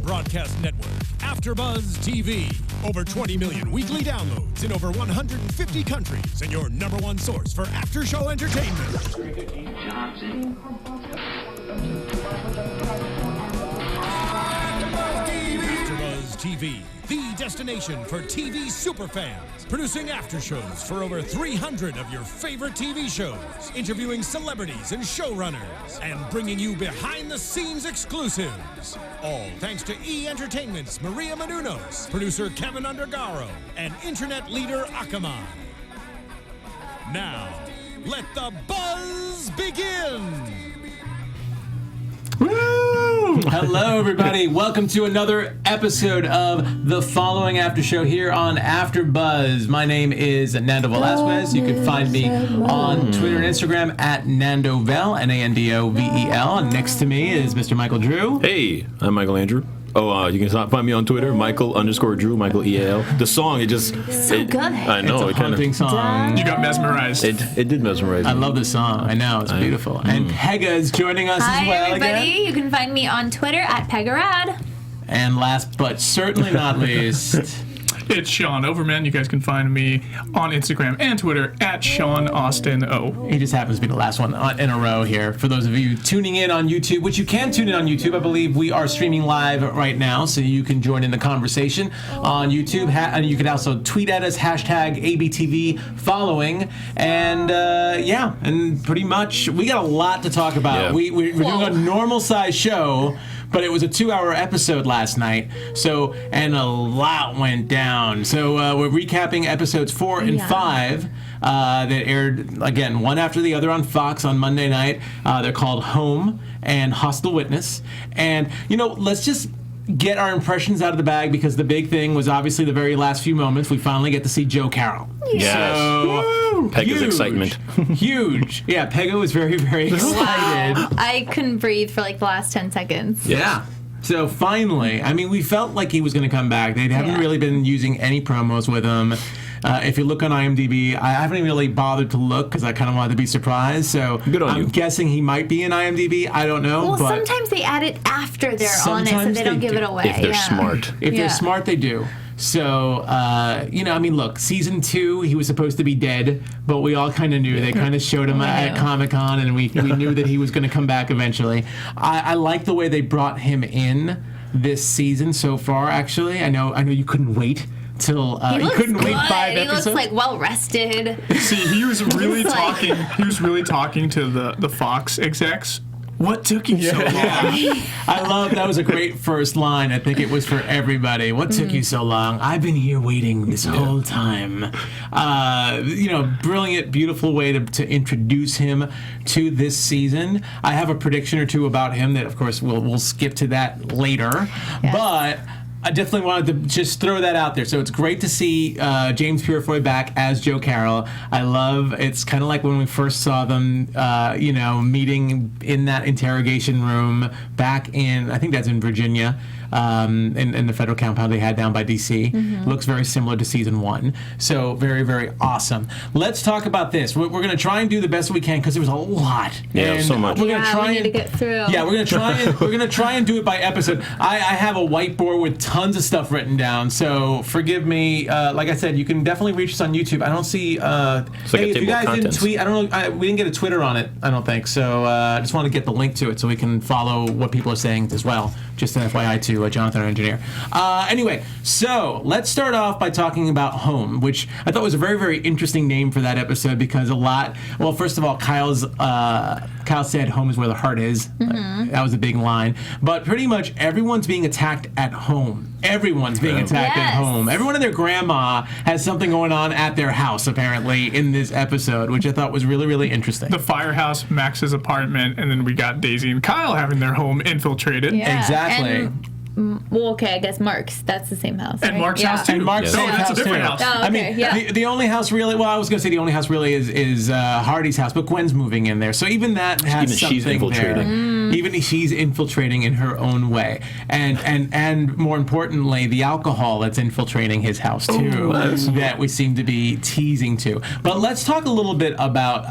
broadcast network, AFTERBUZZ TV. Over 20 million weekly downloads in over 150 countries, and your number one source for after-show entertainment. AFTERBUZZ TV, the destination for TV superfans. Producing aftershows for over 300 of your favorite TV shows, interviewing celebrities and showrunners, and bringing you behind-the-scenes exclusives. All thanks to E! Entertainment's Maria Menounos, producer Kevin Undergaro, and internet leader Akamai. Now, let the buzz begin! Woo! Hello, everybody. Welcome to another episode of the following after show here on AfterBuzz. My name is Nando Velasquez. You can find me on Twitter and Instagram at Nando Vel, Nandovel. And next to me is Mr. Micheal Drew. Hey, I'm Michael Andrew. You can find me on Twitter, Michael_Drew, Michael EAL. The song, it just... So good. I know. It's a haunting song. You got mesmerized. It did mesmerize me. I love the song. I know. It's beautiful. And Pegah is joining us as well everybody. again. You can find me on Twitter at Pegah Rad. And last but certainly not least... It's Sean Overman. You guys can find me on Instagram and Twitter at SeanAustinO. He just happens to be the last one in a row here. For those of you tuning in on YouTube, which you can tune in on YouTube, I believe we are streaming live right now, so you can join in the conversation on YouTube. And you can also tweet at us, hashtag ABTV following. And and pretty much we got a lot to talk about. Yeah. We're doing a normal size show, but it was a 2-hour episode last night, and a lot went down. So we're recapping episodes 4 and 5 that aired, again, one after the other on Fox on Monday night. They're called Home and Hostile Witness. And, let's just get our impressions out of the bag, because the big thing was obviously the very last few moments. We finally get to see Joe Carroll. Yes. So, Pegah's excitement. Huge. Yeah, Pegah was very, very excited. Wow. I couldn't breathe for like the last 10 seconds. Yeah. So finally, we felt like he was going to come back. They haven't really been using any promos with him. If you look on IMDb, I haven't really bothered to look because I kind of wanted to be surprised. So I'm guessing he might be in IMDb. I don't know. Well, but sometimes they add it after they're on it, so they don't give it away. If they're smart. If they're smart, they do. So, look, season 2, he was supposed to be dead, but we all kind of knew. They kind of showed him at Comic-Con, and we knew that he was going to come back eventually. I like the way they brought him in this season so far, actually. I know you couldn't wait till you couldn't wait 5 episodes. He looks like well rested. See, he was really talking. He was really talking to the Fox execs. What took you so long? I love that. Was a great first line. I think it was for everybody. What took you so long? I've been here waiting this whole time. Brilliant, beautiful way to introduce him to this season. I have a prediction or two about him that, of course, we'll skip to that later. Yes. But I definitely wanted to just throw that out there. So it's great to see James Purefoy back as Joe Carroll. It's kind of like when we first saw them, meeting in that interrogation room back in, I think that's in Virginia, in the federal compound they had down by D.C. Mm-hmm. Looks very similar to season 1. So very, very awesome. Let's talk about this. We're going to try and do the best we can because there was a lot. Yeah, so much. We're going to try to get through. Yeah, we're going to try and do it by episode. I have a whiteboard with tons of stuff written down, so forgive me. Like I said, you can definitely reach us on YouTube. I don't see. If you guys didn't tweet, I don't know. We didn't get a Twitter on it. I don't think so. I just want to get the link to it so we can follow what people are saying as well. Just an FYI to Jonathan, our engineer. Anyway, so let's start off by talking about Home, which I thought was a very, very interesting name for that episode because first of all, Kyle said home is where the heart is. Mm-hmm. That was a big line. But pretty much everyone's being attacked at home. Everyone's being attacked at home. Everyone and their grandma has something going on at their house, apparently, in this episode, which I thought was really, really interesting. The firehouse, Max's apartment, and then we got Daisy and Kyle having their home infiltrated. Yeah. Exactly. I guess Mark's. That's the same house. And right? Mark's house too. And Mark's that's a different house. Oh, okay. The only house really. Well, I was going to say the only house really is Hardy's house, but Gwen's moving in there, so even that has something she's infiltrating. there. Even she's infiltrating in her own way, and more importantly, the alcohol that's infiltrating his house too. That we seem to be teasing to. But let's talk a little bit about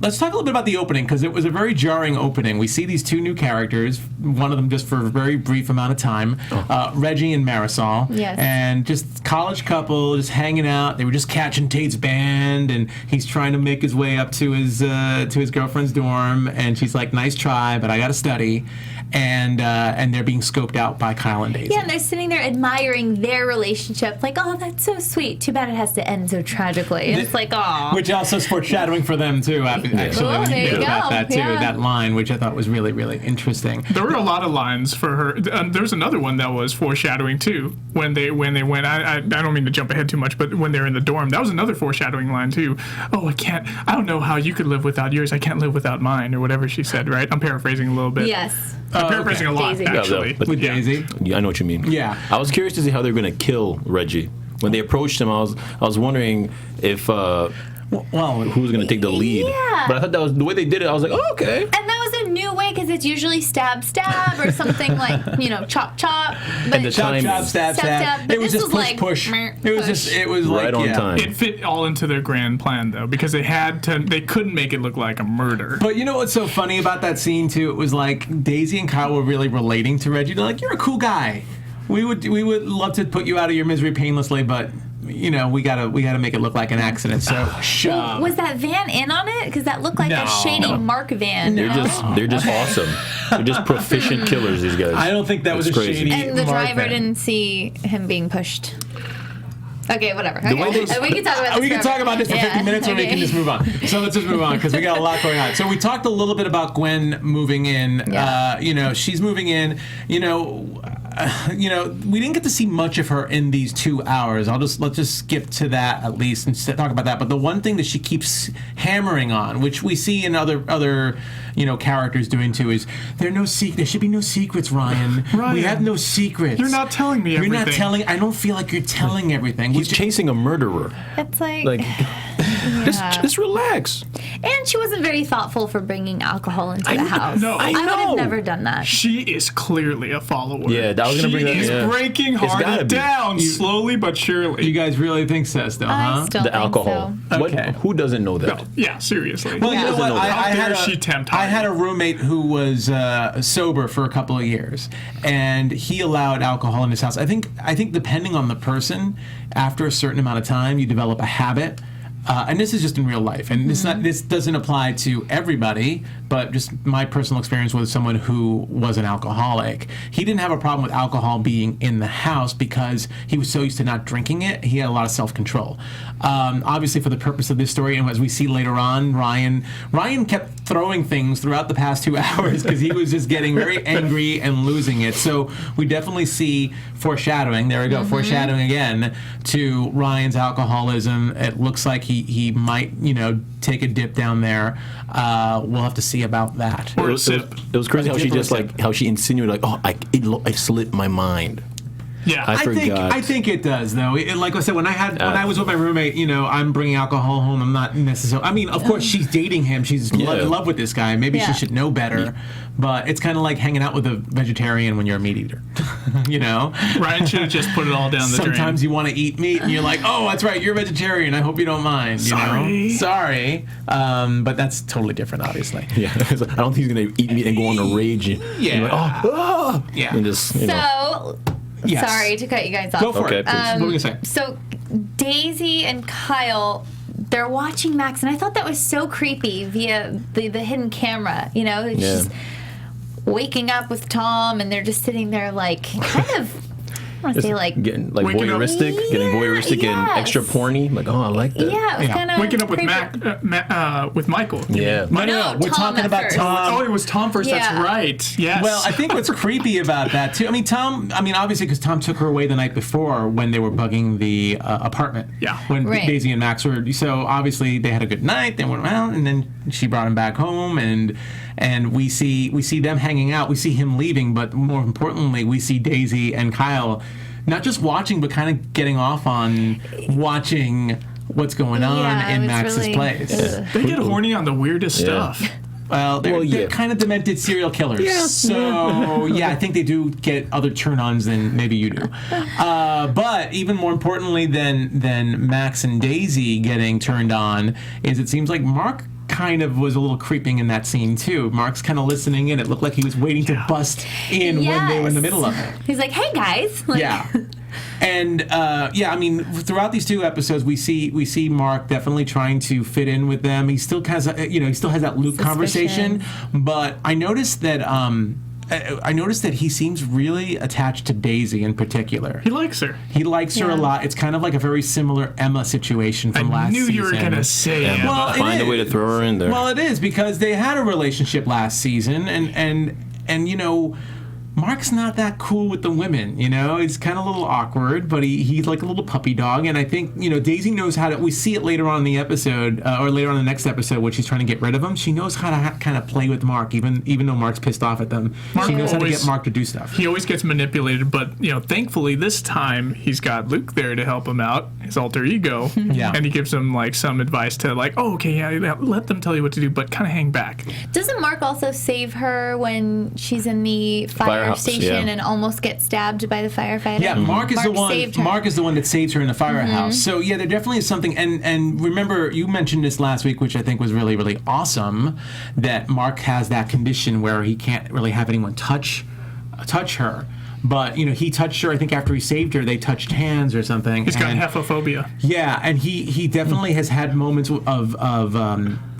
the opening because it was a very jarring opening. We see these two new characters. One of them just for a very brief amount of time. time. Reggie and Marisol. Yes. And just college couple, just hanging out. They were just catching Tate's band, and he's trying to make his way up to his girlfriend's dorm, and she's like, "Nice try, but I got to study." And they're being scoped out by Kyle and Daisy. Yeah, and they're sitting there admiring their relationship. Like, oh, that's so sweet. Too bad it has to end so tragically. And it's like, oh. Which also is foreshadowing for them, too, actually. Oh, there you About go. that, too, Yeah. that line, which I thought was really, really interesting. There were a lot of lines for her. There's another one that was foreshadowing, too, when they went. I don't mean to jump ahead too much, but when they're in the dorm, that was another foreshadowing line, too. Oh, I don't know how you could live without yours. I can't live without mine, or whatever she said, right? I'm paraphrasing a little bit. Yes. I'm paraphrasing a lot, Daisy. actually. With Daisy. Yeah, I know what you mean. Yeah. I was curious to see how they're going to kill Reggie. When they approached him, I was wondering if who was going to take the lead. Yeah. But I thought that was the way they did it. I was like, oh, okay. And that was a new way because it's usually stab, stab, or something like, chop, chop. But And the Chop, timing. chop, stab, stab. But It was this just was like, push. meh, It was push. Right on time. It fit all into their grand plan, though, because they couldn't make it look like a murder. But you know what's so funny about that scene, too? It was like Daisy and Kyle were really relating to Reggie. They're like, you're a cool guy. We would love to put you out of your misery painlessly, but we gotta make it look like an accident. So shove. Was that van in on it? Because that looked like a shady Mark van. They're just awesome. They're just proficient killers. These guys. I don't think that was a crazy. shady. And the Mark driver van. didn't see him being pushed. Okay, whatever. way Okay. they- We can talk about this. We can talk about this for 50 minutes, or we can just move on. So let's just move on because we got a lot going on. So we talked a little bit about Gwen moving in. Yeah. She's moving in. We didn't get to see much of her in these 2 hours. Let's just skip to that at least and talk about that. But the one thing that she keeps hammering on, which we see in other characters doing too, is there should be no secrets, Ryan. Ryan, we have no secrets. You're not telling me everything. You're not telling. I don't feel like you're telling everything. He's chasing a murderer. It's like Like, just relax. and she wasn't very thoughtful for bringing alcohol into the house. no. I would know. have never done that. She is clearly a follower. Yeah, I was gonna bring that. She is Yeah. breaking It's gotta Hardy be. down slowly but surely. You guys really think so, still, I huh? still The think alcohol. so. Okay. Who doesn't know that? Yeah, seriously. Well, you know doesn't what? know that. How dare she tempt I had Hardy? a roommate who was sober for a couple of years, and he allowed alcohol in his house. I think depending on the person, after a certain amount of time, you develop a habit. And this is just in real life, and this doesn't apply to everybody, but just my personal experience with someone who was an alcoholic. He didn't have a problem with alcohol being in the house because he was so used to not drinking it. He had a lot of self-control. Obviously, for the purpose of this story, and as we see later on, Ryan kept throwing things throughout the past 2 hours because he was just getting very angry and losing it. So we definitely see foreshadowing. There we go, foreshadowing again to Ryan's alcoholism. It looks like he might, take a dip down there. We'll have to see about that. Or a It sip. was crazy how she Or a just sip. how she insinuated I slipped my mind. Yeah. I forgot. I think it does, though. Like I said, when I was with my roommate, I'm bringing alcohol home. I'm not necessarily. I mean, of course, she's dating him. She's in love with this guy. Maybe she Yeah. should know better. But it's kind of like hanging out with a vegetarian when you're a meat eater. Ryan should have just put it all down the drain. Sometimes you want to eat meat, and you're like, "Oh, that's right, you're a vegetarian. I hope you don't mind." Sorry. But that's totally different, obviously. Yeah, I don't think he's gonna eat meat and go on a rage. Yeah. And just So, Yes. sorry to cut you guys off. Go for Okay, it. please. What were we gonna say? So Daisy and Kyle, they're watching Max, and I thought that was so creepy via the hidden camera. It's Yeah. just waking up with Tom, and they're just sitting there like kind of. I want to say like. getting like Waking up- voyeuristic and Yes. extra porny. Like, oh, I like that. Yeah, it was Yeah. kind of Waking up with with Michael. Yeah. No, we're Tom talking at about first. Tom. Oh, it was Tom first. Yeah. That's right. Yes. Well, I think what's creepy about that too. I mean, obviously, because Tom took her away the night before when they were bugging the apartment. Yeah. When Right. Daisy and Max were. So obviously they had a good night. They went out, and then she brought him back home, and we see them hanging out. We see him leaving, but more importantly, we see Daisy and Kyle not just watching, but kind of getting off on watching what's going on Yeah, it in was Max's really- place. ugh. they get horny on the weirdest Yeah. stuff. Well, they're yeah. kind of demented serial killers. Yeah. So, yeah, I think they do get other turn-ons than maybe you do. But even more importantly than Max and Daisy getting turned on is it seems like Mark kind of was a little creeping in that scene too. Mark's kind of listening in. It looked like he was waiting to bust in when they were in the middle of it. He's like, "Hey guys!" Like, yeah. And I mean, throughout these 2 episodes, we see Mark definitely trying to fit in with them. He still has, he still has that Luke conversation. But I noticed that he seems really attached to Daisy in particular. He likes her. He likes her a lot. It's kind of like a very similar Emma situation from last season. I knew you were gonna say Emma. Well, find a way to throw her in there. Well, it is because they had a relationship last season, and you know. Mark's not that cool with the women, you know? He's kind of a little awkward, but he's like a little puppy dog. And I think, you know, Daisy knows how to... We see it later on in the episode, or later on in the next episode, where she's trying to get rid of him. She knows how to kind of play with Mark, even though Mark's pissed off at them. She knows how to get Mark to do stuff. He always gets manipulated, but, you know, thankfully this time he's got Luke there to help him out, his alter ego. Yeah. And he gives him, like, some advice to, like, oh, okay, yeah, let them tell you what to do, but kind of hang back. Doesn't Mark also save her when she's in the fire station and almost get stabbed by the firefighter? Yeah, Mark is the one that saves her in the firehouse. So yeah, there definitely is something. And remember, you mentioned this last week, which I think was really, really awesome. That Mark has that condition where he can't really have anyone touch her. But you know, he touched her. I think after he saved her, they touched hands or something. He's got hepatophobia. Yeah, and he definitely has had moments of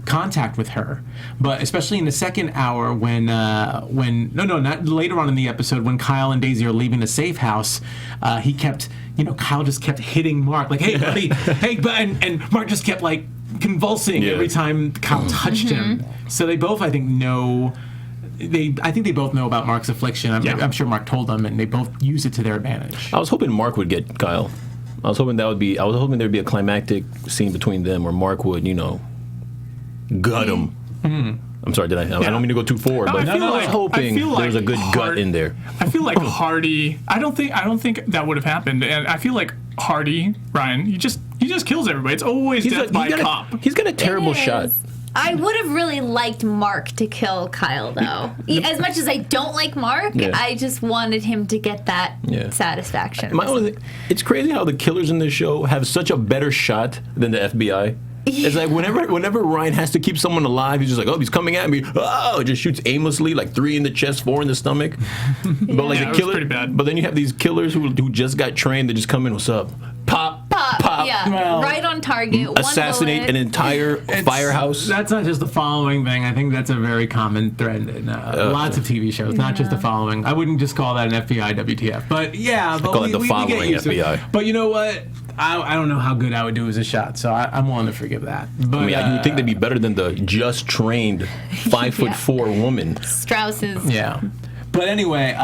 contact with her, but especially in the second hour not later on in the episode when Kyle and Daisy are leaving the safe house, Kyle just kept hitting Mark like, hey buddy, hey, and Mark just kept like convulsing every time Kyle touched him. So they both, I think, know. I think they both know about Mark's affliction. I'm sure Mark told them, and they both use it to their advantage. I was hoping Mark would get Kyle. I was hoping there'd be a climactic scene between them where Mark would, gut him. I'm sorry, I don't mean to go too forward, but I was hoping there's a good gut in there. I feel like Hardy. I don't think that would have happened, and I feel like Hardy, Ryan, he just kills everybody. It's always death by cop. He's got a terrible shot. I would have really liked Mark to kill Kyle, though. As much as I don't like Mark, I just wanted him to get that satisfaction. It's crazy how the killers in this show have such a better shot than the FBI. It's like whenever Ryan has to keep someone alive, he's just like, oh, he's coming at me. Oh, just shoots aimlessly, like 3 in the chest, 4 in the stomach. But like the killer, pretty bad. But then you have these killers who just got trained. They just come in, what's up? Pop. Yeah, right on target. Assassinate an entire firehouse. That's not just the following thing. I think that's a very common thread in lots of TV shows. Not just the following. I wouldn't just call that an FBI WTF. But yeah, but call it the following FBI. But you know what? I don't know how good I would do as a shot, so I'm willing to forgive that. But I mean, you would think they'd be better than the just trained 5'4" woman. Strauss's. Yeah. But anyway,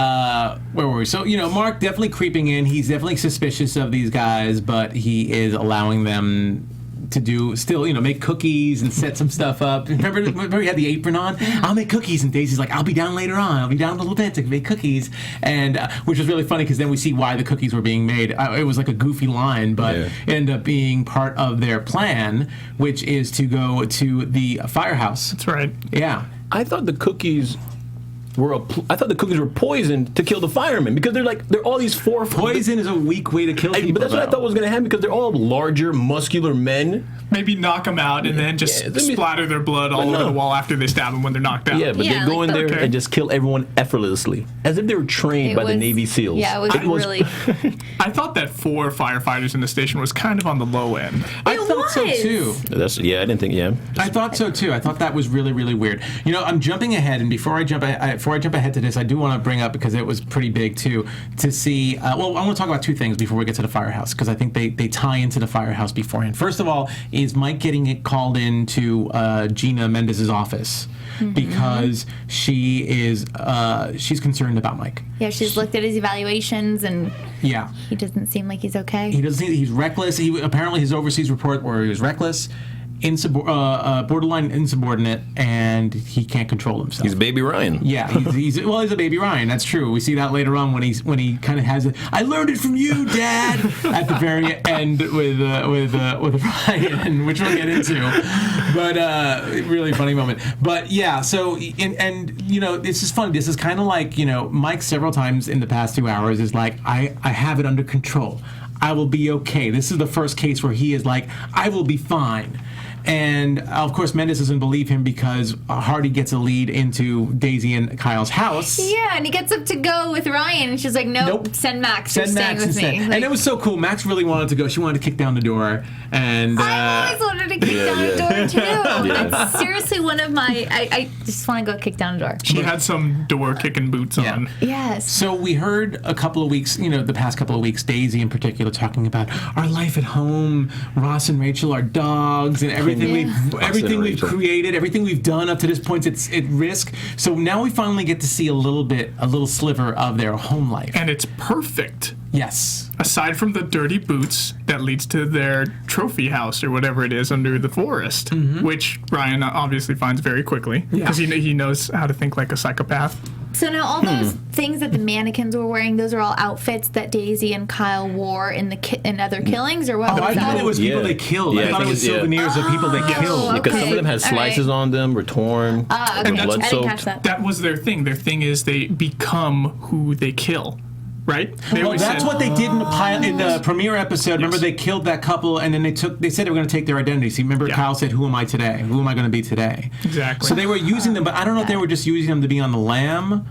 where were we? So, Mark definitely creeping in. He's definitely suspicious of these guys, but he is allowing them to make cookies and set some stuff up. Remember he had the apron on? I'll make cookies. And Daisy's like, I'll be down later on. I'll be down a little bit to make cookies. And which was really funny because then we see why the cookies were being made. It was like a goofy line, but it ended up being part of their plan, which is to go to the firehouse. That's right. Yeah. I thought the cookies were poisoned to kill the firemen because they're all these Poison is a weak way to kill people. But that's what I thought was going to happen because they're all larger, muscular men. Maybe knock them out and then just splatter their blood all over the wall after they stab them when they're knocked out. Yeah, but they go in there and just kill everyone effortlessly, as if they were trained by the Navy SEALs. Yeah, it was really. I thought that 4 firefighters in the station was kind of on the low end. I thought so too. I didn't think. Yeah, I thought so too. I thought that was really, really weird. I'm jumping ahead, and before I jump ahead to this, I do want to bring up, because it was pretty big too, to see. I want to talk about 2 things before we get to the firehouse, because I think they tie into the firehouse beforehand. First of all, is Mike getting called into Gina Mendez's office because she's concerned about Mike. Yeah, she's looked at his evaluations and he doesn't seem like he's okay. He's reckless. Apparently his overseas report where he was reckless, borderline insubordinate, and he can't control himself. He's baby Ryan. Yeah, he's a baby Ryan. That's true. We see that later on when he kind of has I learned it from you, Dad, at the very end with Ryan, which we'll get into. But really funny moment. But yeah, so this is funny. This is kind of like Mike several times in the past 2 hours is like I have it under control. I will be okay. This is the first case where he is like I will be fine. And of course, Mendes doesn't believe him because Hardy gets a lead into Daisy and Kyle's house. Yeah, and he gets up to go with Ryan, and she's like, nope. Send Max. Send Max instead. Like, and it was so cool. Max really wanted to go. She wanted to kick down the door. And I always wanted to kick down the door too. That's seriously one of my. I just want to go kick down the door. She had some door kicking boots on. Yes. So we heard a couple of weeks, the past couple of weeks, Daisy in particular talking about our life at home, Ross and Rachel, our dogs, and everything we've created, everything we've done up to this point. It's at risk. So now we finally get to see a little sliver of their home life, and it's perfect. Yes. Aside from the dirty boots that leads to their trophy house or whatever it is under the forest, which Ryan obviously finds very quickly because he knows how to think like a psychopath. So now all those things that the mannequins were wearing, those are all outfits that Daisy and Kyle wore in other killings, or what? I thought it was people they killed. I thought it was souvenirs of people they killed. Because some of them had slices on them, were torn, blood soaked. That was their thing. Their thing is they become who they kill. Right? That's what they did in the premiere episode. Remember, they killed that couple, and then they said they were going to take their identity. See, remember, Kyle said, "Who am I today? Who am I going to be today?" Exactly. So they were using them, but I don't know if they were just using them to be on the lam,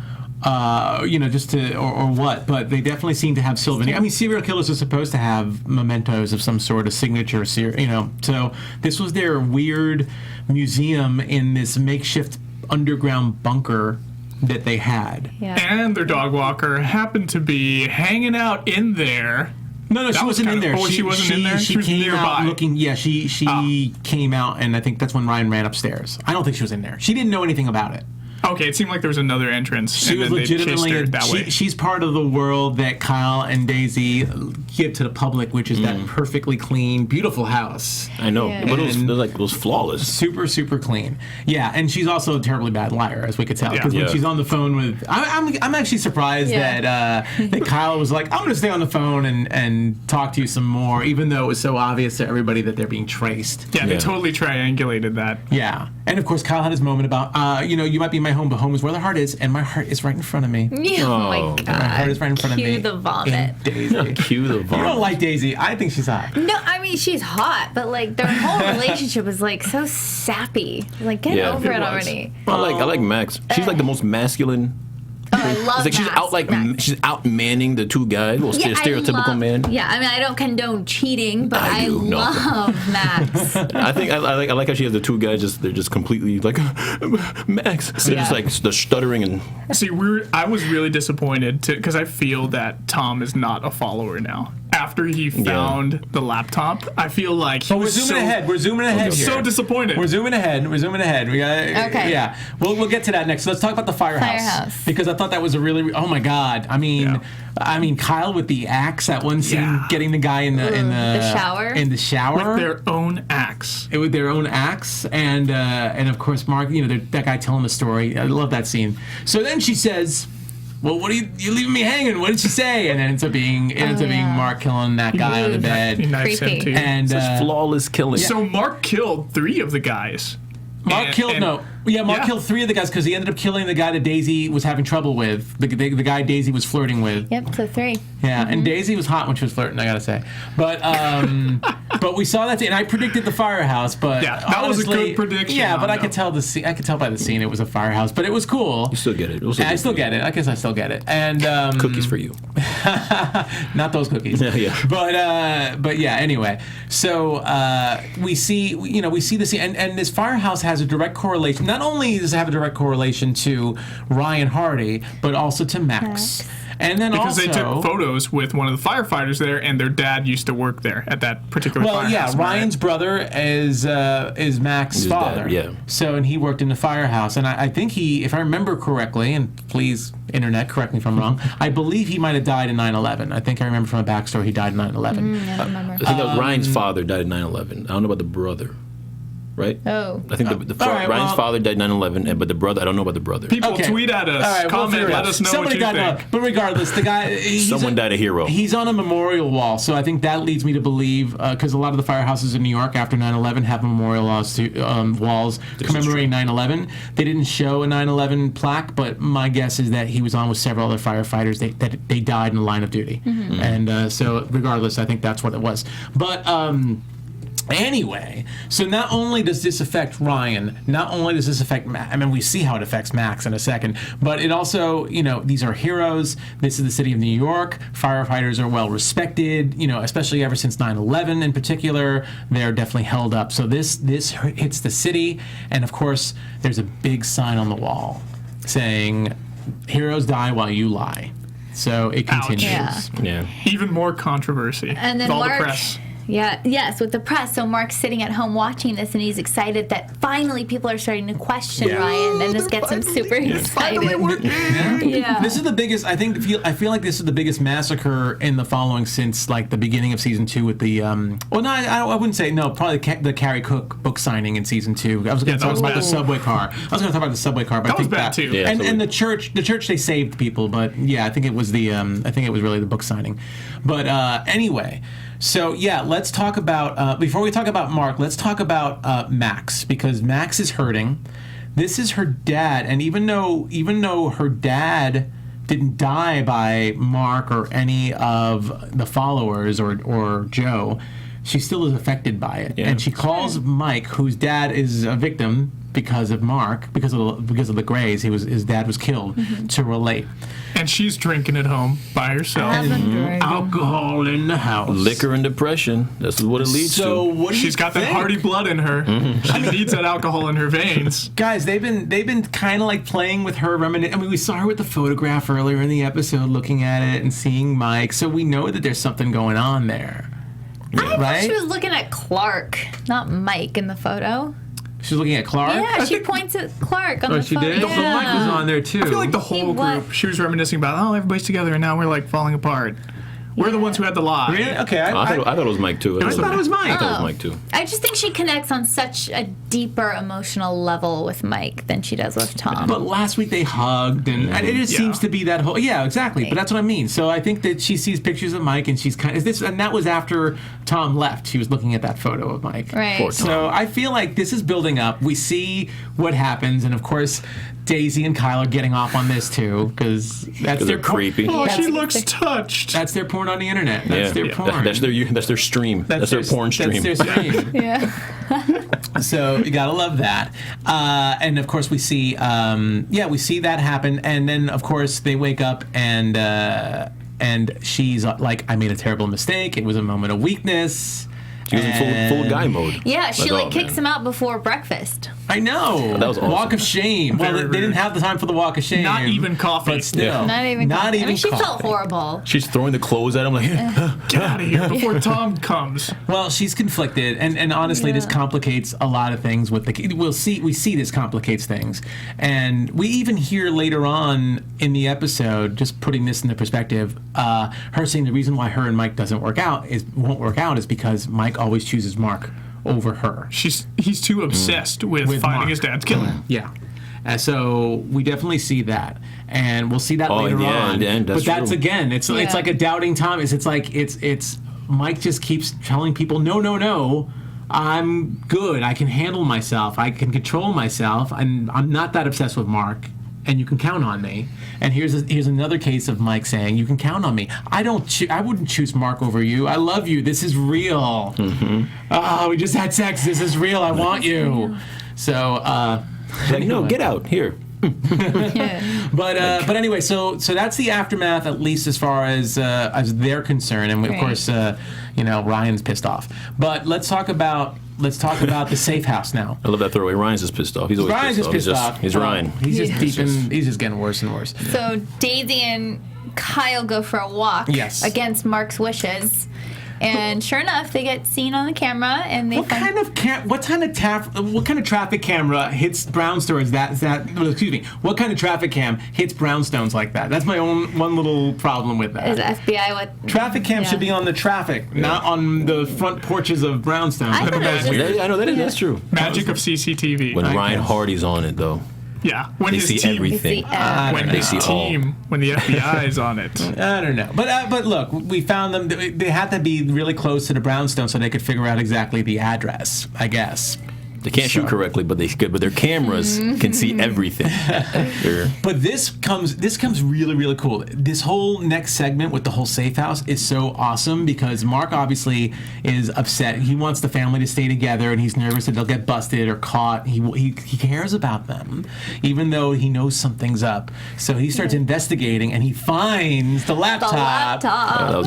just to or what. But they definitely seem to have souvenirs. I mean, serial killers are supposed to have mementos of some sort of signature. So this was their weird museum in this makeshift underground bunker that they had. Yeah. And their dog walker happened to be hanging out in there. No, she wasn't in there. She wasn't in there? She was came nearby. out looking, she came out, and I think that's when Ryan ran upstairs. I don't think she was in there. She didn't know anything about it. Okay, it seemed like there was another entrance. She was legitimately she's part of the world that Kyle and Daisy give to the public, which is that perfectly clean, beautiful house. I know, but it was flawless, super, super clean. Yeah, and she's also a terribly bad liar, as we could tell, because when she's on the phone with, I'm actually surprised that Kyle was like, I'm going to stay on the phone and talk to you some more, even though it was so obvious to everybody that they're being traced. Yeah, they totally triangulated that. Yeah, and of course Kyle had his moment about, you might be my home, but home is where the heart is, and my heart is right in front of me. Oh my God. My heart is right in front of me. Cue the vomit. Daisy. Cue the vomit. You don't like Daisy. I think she's hot. No, I mean, she's hot, but like their whole relationship was like so sappy. Like, get over it already. I like Max. She's like the most masculine. I love it's like she's out manning the two guys. Well, stereotypical man. Yeah, I mean, I don't condone cheating, but I love Max. I think I like how she has the two guys. They're just completely like Max. They're just like the stuttering and. See, I was really disappointed because I feel that Tom is not a follower now. After he found the laptop, I feel like he was zooming ahead. We're zooming ahead here. So disappointed. We're zooming ahead. We got okay. Yeah, we'll get to that next. So let's talk about the firehouse. Because I thought that was a really oh my God. I mean Kyle with the axe at one scene, getting the guy in the shower. In the shower with their own axe. With their own axe, and of course Mark. That guy telling the story. I love that scene. So then she says, well, what are you leaving me hanging? What did she say? And then it ends up being Mark killing that guy on the bed. He knifes him too. And flawless killing. So Mark killed 3 of the guys. Mark killed 3 of the guys because he ended up killing the guy that Daisy was having trouble with. The guy Daisy was flirting with. Yep, so 3. Yeah, and Daisy was hot when she was flirting, I gotta say. But but we saw that, and I predicted the firehouse. But that honestly, was a good prediction. Yeah, but I could tell by the scene it was a firehouse. But it was cool. You still get it. I still get it. I guess I still get it. And cookies for you. Not those cookies. Yeah. But yeah. Anyway, so we see the scene, and this firehouse has a direct correlation. Not only does it have a direct correlation to Ryan Hardy, but also to Max. And then because they took photos with one of the firefighters there, and their dad used to work there at that particular firehouse. Well, yeah, Ryan's brother is Max's father. Dad, yeah. So, and he worked in the firehouse, and I think if I remember correctly, and please, internet, correct me if I'm wrong, I believe he might have died in 9/11. I think I remember from a backstory he died in 9/11. I don't remember. I think that was Ryan's father died in 9/11. I don't know about the brother. Right? Oh. I think Ryan's father died 9/11, but the brother, I don't know about the brother. People tweet at us, comment, let us know what you think. But regardless, the guy... Someone died a hero. He's on a memorial wall, so I think that leads me to believe, because a lot of the firehouses in New York after 9/11 have memorial walls commemorating 9/11. They didn't show a 9/11 plaque, but my guess is that he was on with several other firefighters that they died in the line of duty. Mm-hmm. And so regardless, I think that's what it was. But... Anyway, so not only does this affect Ryan, not only does this affect Max, I mean, we see how it affects Max in a second, but it also, these are heroes. This is the city of New York. Firefighters are well respected, especially ever since 9/11 in particular. They're definitely held up. So this hits the city, and of course, there's a big sign on the wall saying, "Heroes die while you lie." So it continues. Yeah. Even more controversy. And then all Mark, the press. Yeah, yes, with the press. So Mark's sitting at home watching this, and he's excited that finally people are starting to question Ryan, and this gets him super excited. Yeah. This is the biggest. I feel like this is the biggest massacre in the following since like the beginning of season 2 with the. I wouldn't say no. Probably the Carrie Cook book signing in season 2. I was going to talk about the subway car. But That was bad too. Yeah, and the church they saved people, but yeah, I think it was really the book signing. But anyway. So yeah, let's talk about before we talk about Mark, let's talk about Max, because Max is hurting. This is her dad, and even though her dad didn't die by Mark or any of the followers or Joe, she still is affected by it, and she calls Mike, whose dad is a victim because of Mark, because of the Greys. His dad was killed, to relate. And she's drinking at home by herself. Alcohol in the house. Liquor and depression. That's what it leads to. So what do you She's got think? that hardy blood in her. She needs that alcohol in her veins. Guys, they've been kind of like playing with her, I mean, we saw her with the photograph earlier in the episode, looking at it and seeing Mike. So we know that there's something going on there. I thought she was looking at Clark, not Mike in the photo. She's looking at Clark? Yeah, she points at Clark on the she photo. did? Yeah. So Mike was on there too. I feel like the whole group, she was reminiscing about, everybody's together and now we're like falling apart. We're the ones who had the lie. Really? Okay. I thought it was Mike too. I thought it was Mike. I thought it was Mike too. I just think she connects on such a deeper emotional level with Mike than she does with Tom. But last week they hugged, and it just seems to be that whole. Yeah, exactly. But that's what I mean. So I think that she sees pictures of Mike, and she's kind of and that was after Tom left. She was looking at that photo of Mike. Right. Poor Tom. So I feel like this is building up. We see what happens, and of course, Daisy and Kyle are getting off on this too, because they're creepy. Oh, she looks touched. That's their porn on the internet. That's their porn. That's their stream. That's their porn stream. That's their stream. Yeah. So you gotta love that. And of course we see that happen, and then of course they wake up and she's like, I made a terrible mistake. It was a moment of weakness. She was in full guy mode. Yeah, she kicks him out before breakfast. I know. That was awesome. Walk of shame. Well, they didn't have the time for the walk of shame. Not even coffee. But still. Yeah. Not even coffee. I mean, she coffee. felt horrible. She's throwing the clothes at him like, Get out of here before Tom comes. Well, she's conflicted, and honestly, this complicates a lot of things. We see this complicates things, and we even hear later on in the episode, just putting this into perspective, her saying the reason why her and Mike won't work out is because Mike always chooses Mark over her. He's too obsessed with finding Mark. his dad's killer. Yeah. So we definitely see that, and we'll see that later on. That's but that's true. again, it's like a doubting Thomas. It's like it's Mike just keeps telling people, no, I'm good. I can handle myself. I can control myself, and I'm not that obsessed with Mark. And you can count on me. And here's another case of Mike saying, "You can count on me. I wouldn't choose Mark over you. I love you. This is real. We just had sex. This is real. I want you." So, like, no, get out here. But anyway, so that's the aftermath, at least as far as they're concerned, and of course, Ryan's pissed off. But let's talk about the safe house now. I love that throwaway. Ryan's just pissed off. He's always pissed off. He's Ryan. He's just getting worse and worse. So Daisy and Kyle go for a walk against Mark's wishes. And sure enough, they get seen on the camera, and they what kind of traffic camera hits brownstones? What kind of traffic cam hits brownstones like that? That's my one little problem with that. Is FBI what? Traffic cam should be on the traffic, not on the front porches of brownstones. I know that's true. Magic of CCTV. When Ryan Hardy's on it, though. Yeah, when they his see team, everything. when the FBI is on it. I don't know, but look, we found them. They had to be really close to the brownstone so they could figure out exactly the address, I guess. They can't shoot correctly, but their cameras can see everything. But this comes really, really cool. This whole next segment with the whole safe house is so awesome because Mark obviously is upset. He wants the family to stay together, and he's nervous that they'll get busted or caught. He cares about them, even though he knows something's up. So he starts investigating, and he finds the laptop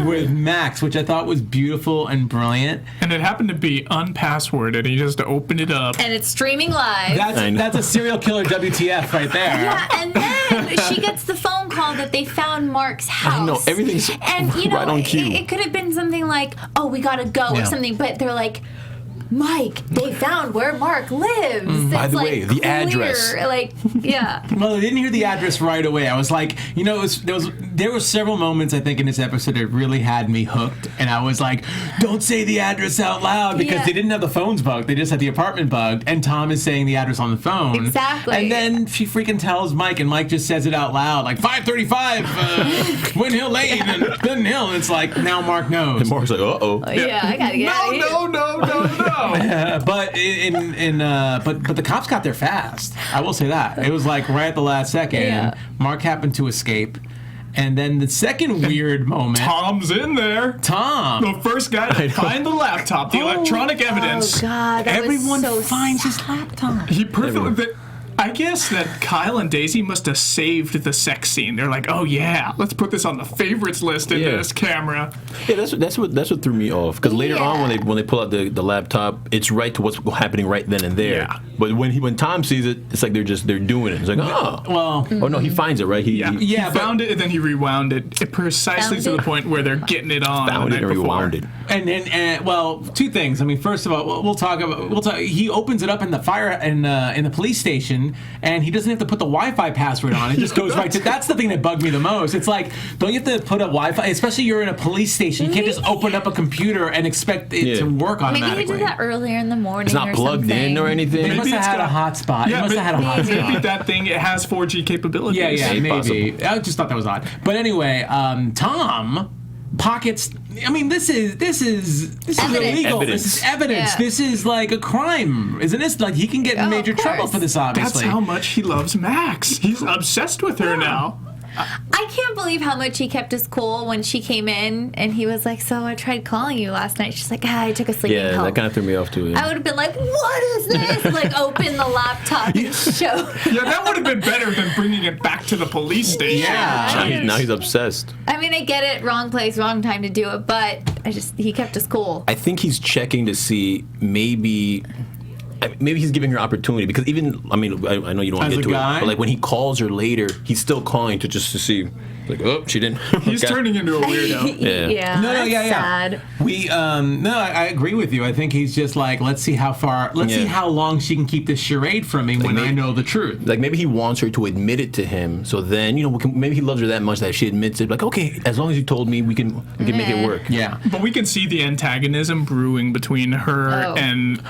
with Max, which I thought was beautiful and brilliant. And it happened to be unpassworded. He just opened it up. And it's streaming live. That's a serial killer WTF right there. Yeah, and then she gets the phone call that they found Mark's house. I know, everything's right on cue. It could have been something like, oh, we gotta go or something, but they're like, Mike, they found where Mark lives. By the way, the address. Like, yeah. Well, I didn't hear the address right away. I was like, there were several moments I think in this episode that really had me hooked, and I was like, don't say the address out loud because they didn't have the phones bugged. They just had the apartment bugged, and Tom is saying the address on the phone. Exactly. And then she freaking tells Mike, and Mike just says it out loud, like 535 Win Hill Lane and Benton Hill. And it's like now Mark knows. And Mark's like, uh-oh. Yeah, I gotta get out of here. No. But but the cops got there fast. I will say that. It was like right at the last second. Yeah. Mark happened to escape. And then the second weird moment. Tom's in there. Tom. The first guy to find the laptop, the electronic evidence. Oh, God. Everyone was so finds his laptop. He perfectly. I guess that Kyle and Daisy must have saved the sex scene. They're like, oh yeah, let's put this on the favorites list in this camera. Yeah, that's what threw me off. Because later on, when they pull out the laptop, it's right to what's happening right then and there. Yeah. But when Tom sees it, it's like they're doing it. It's like, oh no, he finds it right. He found it and then he rewound it precisely to the point where they're getting it on. Found the it night and before. rewound it. And then, well, two things. I mean, first of all, we'll talk. He opens it up in the fire in the police station, and he doesn't have to put the Wi-Fi password on. It just goes right to. That's the thing that bugged me the most. It's like, don't you have to put a Wi-Fi? Especially you're in a police station. You can't just open up a computer and expect it to work automatically. Maybe he did that earlier in the morning. It's not plugged in or anything. They must have had a hotspot. Yeah, maybe hotspot. that thing, it has 4G capabilities. Yeah, maybe. Possible. I just thought that was odd. But anyway, Tom pockets. I mean, this is illegal. Evidence. This is evidence. Yeah. This is like a crime, isn't it? Like he can get in major trouble for this. Obviously, That's how much he loves Max. He's obsessed with her now. I can't believe how much he kept his cool when she came in and he was like, so I tried calling you last night. She's like, I took a sleeping pill. Yeah, that kind of threw me off too. Yeah. I would have been like, what is this? Like, open the laptop and show. Yeah, that would have been better than bringing it back to the police station. Yeah. Now he's obsessed. I mean, I get it, wrong place, wrong time to do it, but he kept his cool. I think he's checking to see maybe he's giving her opportunity because even I know you don't want to get to it, but like when he calls her later, he's still calling to see. Like, oh, she didn't. He's turning into a weirdo. Yeah. Sad. I agree with you. I think he's just like, let's see how long she can keep this charade from me when I know the truth. Like maybe he wants her to admit it to him, so then maybe he loves her that much that if she admits it, like, okay, as long as you told me, we can make it work. Yeah. But we can see the antagonism brewing between her and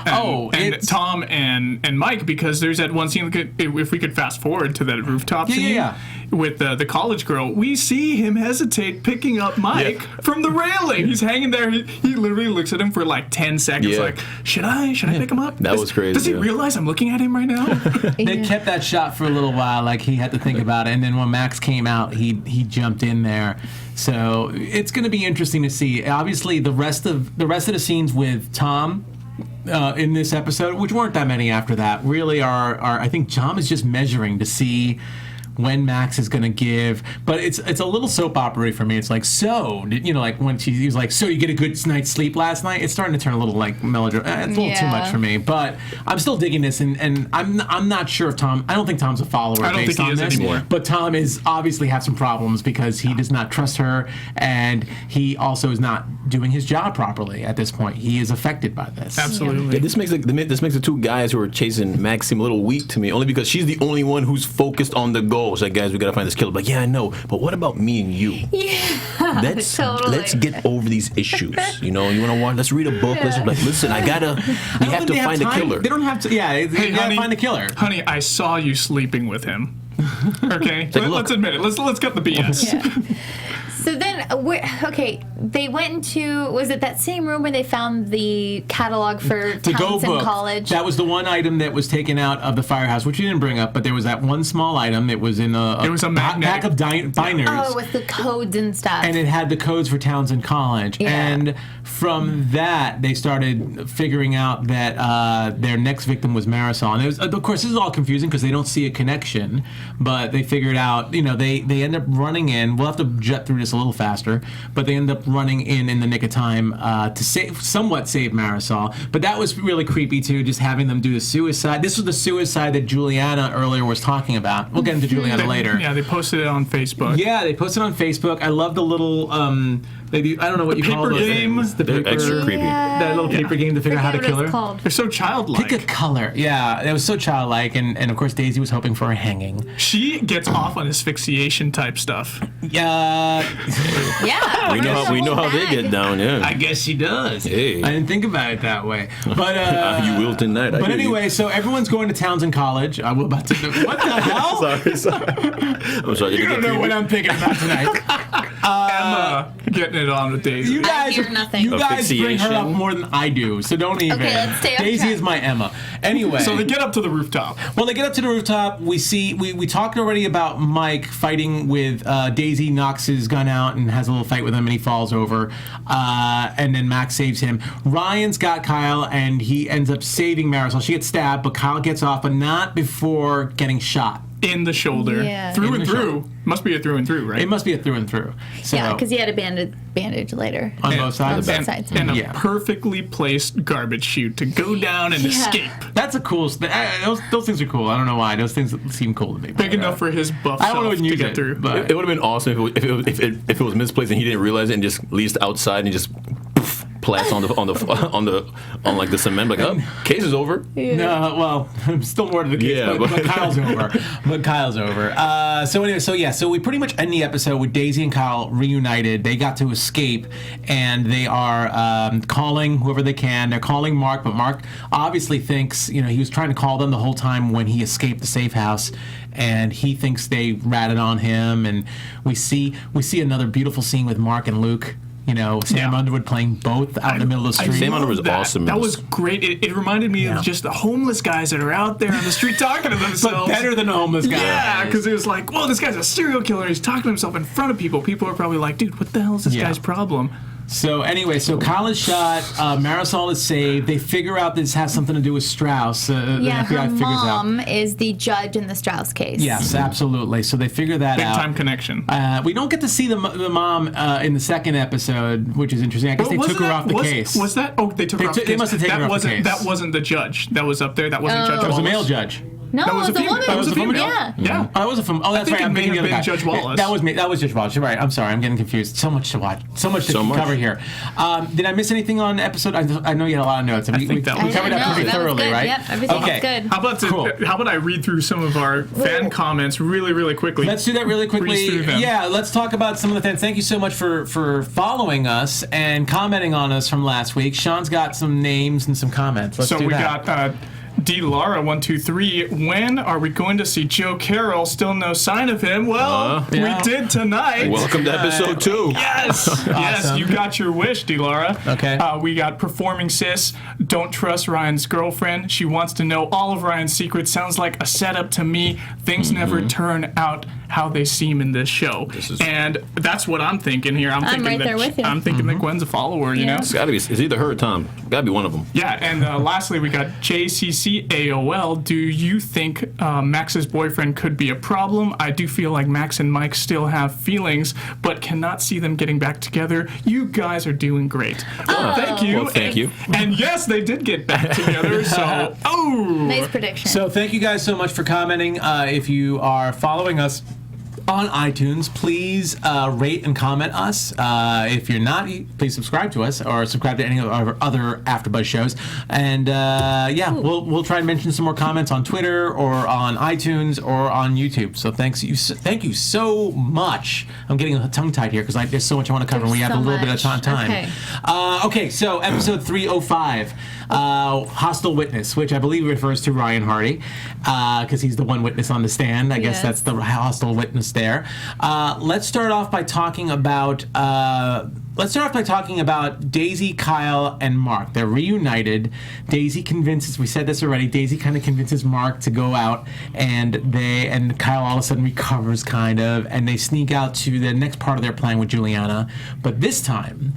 Tom and Mike, because there's that one scene. If we could fast forward to that rooftop scene with the college girl, we see him hesitate picking up Mike from the railing. He's hanging there. He literally looks at him for like 10 seconds, like, should I pick him up? That was crazy. Does he realize I'm looking at him right now? They kept that shot for a little while, like he had to think about it, and then when Max came out, he jumped in there. So it's going to be interesting to see. Obviously, the rest of the scenes with Tom in this episode, which weren't that many after that, really are I think Tom is just measuring to see when Max is going to give, but it's a little soap opera for me. It's like, so, like when he was like, so you get a good night's sleep last night? It's starting to turn a little like melodramatic. It's a little too much for me, but I'm still digging this, and I'm not sure if Tom. I don't think Tom's a follower. I don't think he is anymore. But Tom is obviously have some problems because he does not trust her, and he also is not doing his job properly at this point. He is affected by this. Absolutely. Yeah, this makes the two guys who are chasing Max seem a little weak to me, only because she's the only one who's focused on the goal. It's like, guys, we gotta find this killer. But yeah, I know. But what about me and you? Yeah, Let's get over these issues. You want to watch? Let's read a book. Let's like, listen. We have to find the killer. They don't have to. Yeah, they gotta find the killer. Honey, I saw you sleeping with him. Okay, let's admit it. Let's cut the BS. Yeah. So then, they went into, was it that same room where they found the catalog for Townsend College? That was the one item that was taken out of the firehouse, which you didn't bring up, but there was that one small item. It was in a pack of binaries. With the codes and stuff. And it had the codes for Townsend College. Yeah. And from that, they started figuring out that their next victim was Marisol. And it was, of course, this is all confusing because they don't see a connection, but they figured out, they end up running in. We'll have to jet through this a little faster, but they end up running in the nick of time to somewhat save Marisol. But that was really creepy, too, just having them do the suicide. This was the suicide that Juliana earlier was talking about. We'll get into Juliana later. Yeah, they posted it on Facebook. Yeah, they posted it on Facebook. I love the little, I don't know what you call those things. The paper, extra creepy. That little paper game to figure out how to kill her. They're so childlike. Pick a color. Yeah, it was so childlike. And of course, Daisy was hoping for a hanging. She gets off on asphyxiation type stuff. Yeah. Yeah. We know how they get down, yeah. I guess she does. Hey. I didn't think about it that way. But you will tonight. But anyway, so everyone's going to Townsend College. I will about to. What the hell? Sorry. I'm sorry. You don't know what I'm thinking about tonight. Emma getting it on with Daisy. You guys, hear nothing. You guys bring her Asphyxiation. up more than I do, so don't even. Okay, let's stay on Daisy track. is my Emma. Anyway. So they get up to the rooftop. Well, they get up to the rooftop. We see we talked already about Mike fighting with Daisy. Knocks his gun out and has a little fight with him, and he falls over. And then Max saves him. Ryan's got Kyle, and he ends up saving Marisol. She gets stabbed, but Kyle gets off, but not before getting shot. In the shoulder. Yeah. Through In and the through. Must be a through and through, right? It must be a through and through. So, Yeah, because he had a bandage later. on both sides. On both sides. And a Yeah. perfectly placed garbage chute to go down and escape. That's a cool. Those things are cool. I don't know why. Those things seem cool to me. Big enough for his buff I self wouldn't to use get it, through. but It would have been awesome if it was misplaced and he didn't realize it and just leased outside and just plats on like the cement. Like, oh, case is over. no, well, still more to the case, Yeah, but but- Kyle's over. But Kyle's over. So anyway, so we pretty much end the episode with Daisy and Kyle reunited. They got to escape, and they are calling whoever they can. They're calling Mark, but Mark obviously thinks, he was trying to call them the whole time when he escaped the safe house, and he thinks they ratted on him. And we see another beautiful scene with Mark and Luke. Sam Underwood playing both out in the middle of the street. Sam Underwood was awesome. That was great. It reminded me of just the homeless guys that are out there on the street talking to themselves. But better than a homeless guy. Yeah, because it was like, whoa, this guy's a serial killer. He's talking to himself in front of people. People are probably like, dude, what the hell is this guy's problem? So anyway, Kyle is shot. Marisol is saved. They figure out this has something to do with Strauss. The Yeah, FBI her figures mom out. is the judge in the Strauss case. Yes, absolutely. So they figure that Big out. time connection. We don't get to see the mom in the second episode, which is interesting. I guess they took her off the case. Was that? Oh, they took her off the case. They must have taken her off the case. That wasn't the judge that was up there. That wasn't Judge It was Wallace. a male judge. No, That it was was a a female. woman. That was a female. Yeah. Yeah. Oh, it was a film. Oh, that's think right. I'm it may thinking the have other been guy. Judge Wallace. That was me. That was Judge Wallace. You're right. I'm sorry. I'm getting confused. So much to watch. So much to cover here. Did I miss anything on the episode? I know you had a lot of notes. We think that was- covered that pretty was thoroughly, good. right? Yep, everything was Okay. good. How about I read through some of our fan comments really, really quickly? Let's do that really quickly. Breeze through them. Yeah, let's talk about some of the fans. Thank you so much for following us and commenting on us from last week. Sean's got some names and some comments. Let's So do we that. got D. Lara 123. When are we going to see Joe Carroll? Still no sign of him. Well, Yeah. we did tonight. Welcome to episode 2. Yes, yes, Awesome. you got your wish, D. Lara. Okay. We got Performing Sis. Don't trust Ryan's girlfriend. She wants to know all of Ryan's secrets. Sounds like a setup to me. Things never turn out how they seem in this show. And that's what I'm thinking here. I'm thinking right that there with you. I'm thinking that Gwen's a follower. You know. It's gotta be. It's either her or Tom. Gotta be one of them. Yeah, and lastly, we got JCC AOL. Do you think Max's boyfriend could be a problem? I do feel like Max and Mike still have feelings, but cannot see them getting back together. You guys are doing great. Well, thank you. Well, thank you. And yes, they did get back together, so, Nice prediction. So thank you guys so much for commenting. If you are following us on iTunes, please rate and comment us. If you're not, please subscribe to us or subscribe to any of our other AfterBuzz shows. And we'll try and mention some more comments on Twitter or on iTunes or on YouTube. So thank you so much. I'm getting tongue-tied here because there's so much I want to cover. And we have a little bit of time. Okay. Okay, so episode 305. hostile witness, which I believe refers to Ryan Hardy, because he's the one witness on the stand. I guess that's the hostile witness there. Let's start off by talking about Daisy, Kyle, and Mark. They're reunited. Daisy convinces, we said this already, Daisy kind of convinces Mark to go out, and Kyle all of a sudden recovers, kind of, and they sneak out to the next part of their plan with Juliana. But this time,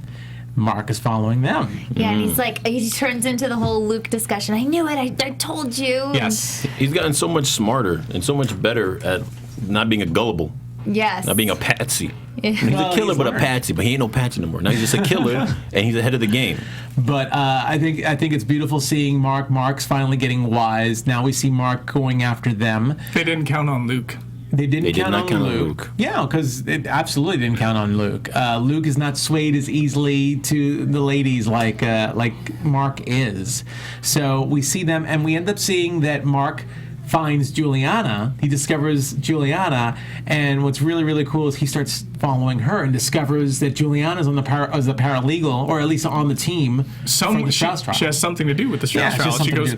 Mark is following them. Yeah, and he's like, he turns into the whole Luke discussion. I knew it. I told you. Yes. He's gotten so much smarter and so much better at not being a gullible. Yes. Not being a patsy. He's a killer, but a patsy. But he ain't no patsy no more. Now he's just a killer, and he's ahead of the game. But I think it's beautiful seeing Mark. Mark's finally getting wise. Now we see Mark going after them. They didn't count on Luke. They did not count on Luke. Yeah, because it absolutely didn't count on Luke. Luke is not swayed as easily to the ladies like Mark is. So we see them, and we end up seeing that Mark finds Juliana. He discovers Juliana, and what's really, really cool is he starts following her and discovers that Juliana's as a paralegal, or at least on the team for the Strauss trial. She has something to do with the Strauss trial.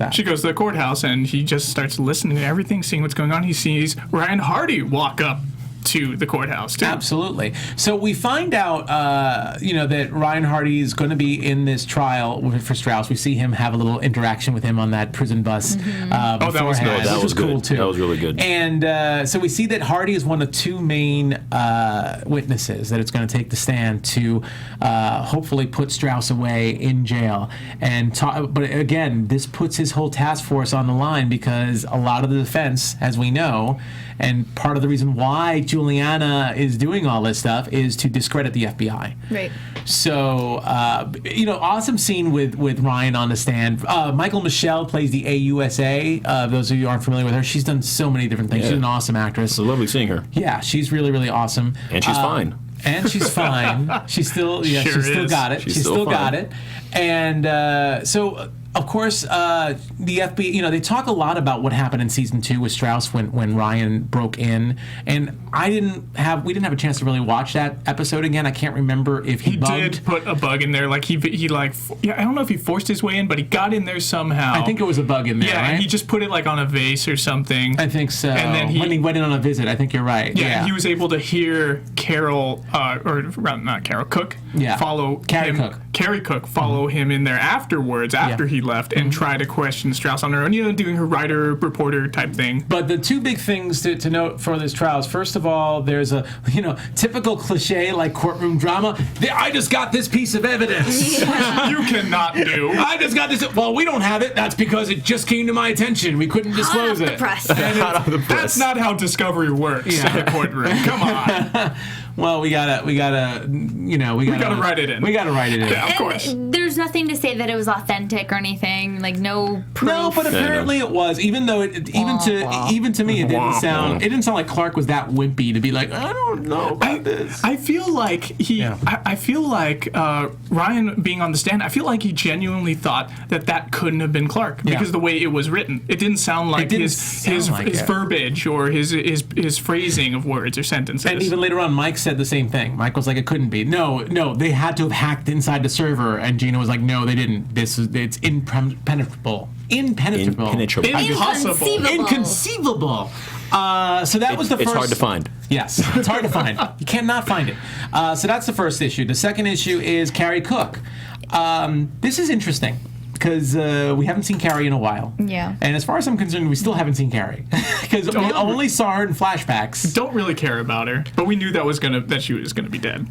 She goes to the courthouse, and he just starts listening to everything, seeing what's going on. He sees Ryan Hardy walk up to the courthouse too. Absolutely. So we find out, that Ryan Hardy is going to be in this trial for Strauss. We see him have a little interaction with him on that prison bus. That was good. That was cool too. That was really good. And so we see that Hardy is one of two main witnesses that it's going to take the stand to hopefully put Strauss away in jail. But again, this puts his whole task force on the line, because a lot of the defense, as we know, and part of the reason why Juliana is doing all this stuff is to discredit the FBI. Right. So, awesome scene with Ryan on the stand. Micheal plays the AUSA. Those of you who aren't familiar with her, she's done so many different things. Yeah. She's an awesome actress. It's lovely seeing her. Yeah, she's really, really awesome. And she's fine. And she's fine. She's still, she's still got it. She's still got it. And so, of course, the FBI, they talk a lot about what happened in season 2 with Strauss when Ryan broke in, and we didn't have a chance to really watch that episode again. I can't remember if he bugged. Did put a bug in there, like he I don't know if he forced his way in, but he got in there somehow. I think it was a bug in there. Yeah, right? and he just put it like on a vase or something. I think so. And then when he went in on a visit, I think you're right. Yeah, he was able to hear Carol, not Carol, Cook. Yeah. Follow Carrie him. Cook. Carrie Cook follow him in there afterwards, after he left, and try to question Strauss on her own, doing her writer, reporter type thing. But the two big things to note for this trial is, first of all, there's a, typical cliche like courtroom drama. I just got this piece of evidence. You cannot do. I just got this. Well, we don't have it. That's because it just came to my attention. We couldn't disclose it. That's not how discovery works in a courtroom. Come on. Well, we gotta write it in. We gotta write it in. Yeah, of course. There's nothing to say that it was authentic or anything. Like no proof. No, but apparently it was. Even though even to me, it didn't sound like Clark was that wimpy to be like, I don't know about this. I feel like I feel like Ryan being on the stand, I feel like he genuinely thought that couldn't have been Clark because of the way it was written. It didn't sound like his verbiage or his phrasing of words or sentences. And even later on, Mike said the same thing. Mike was like, it couldn't be. No, they had to have hacked inside the server. And Gina was like, no, they didn't. It's impenetrable. Impossible. Inconceivable. So that was the first. It's hard to find. Yes, it's hard to find. You cannot find it. So that's the first issue. The second issue is Carrie Cook. This is interesting, because we haven't seen Carrie in a while. Yeah. And as far as I'm concerned, we still haven't seen Carrie, because we only saw her in flashbacks. Don't really care about her, but we knew that she was gonna be dead.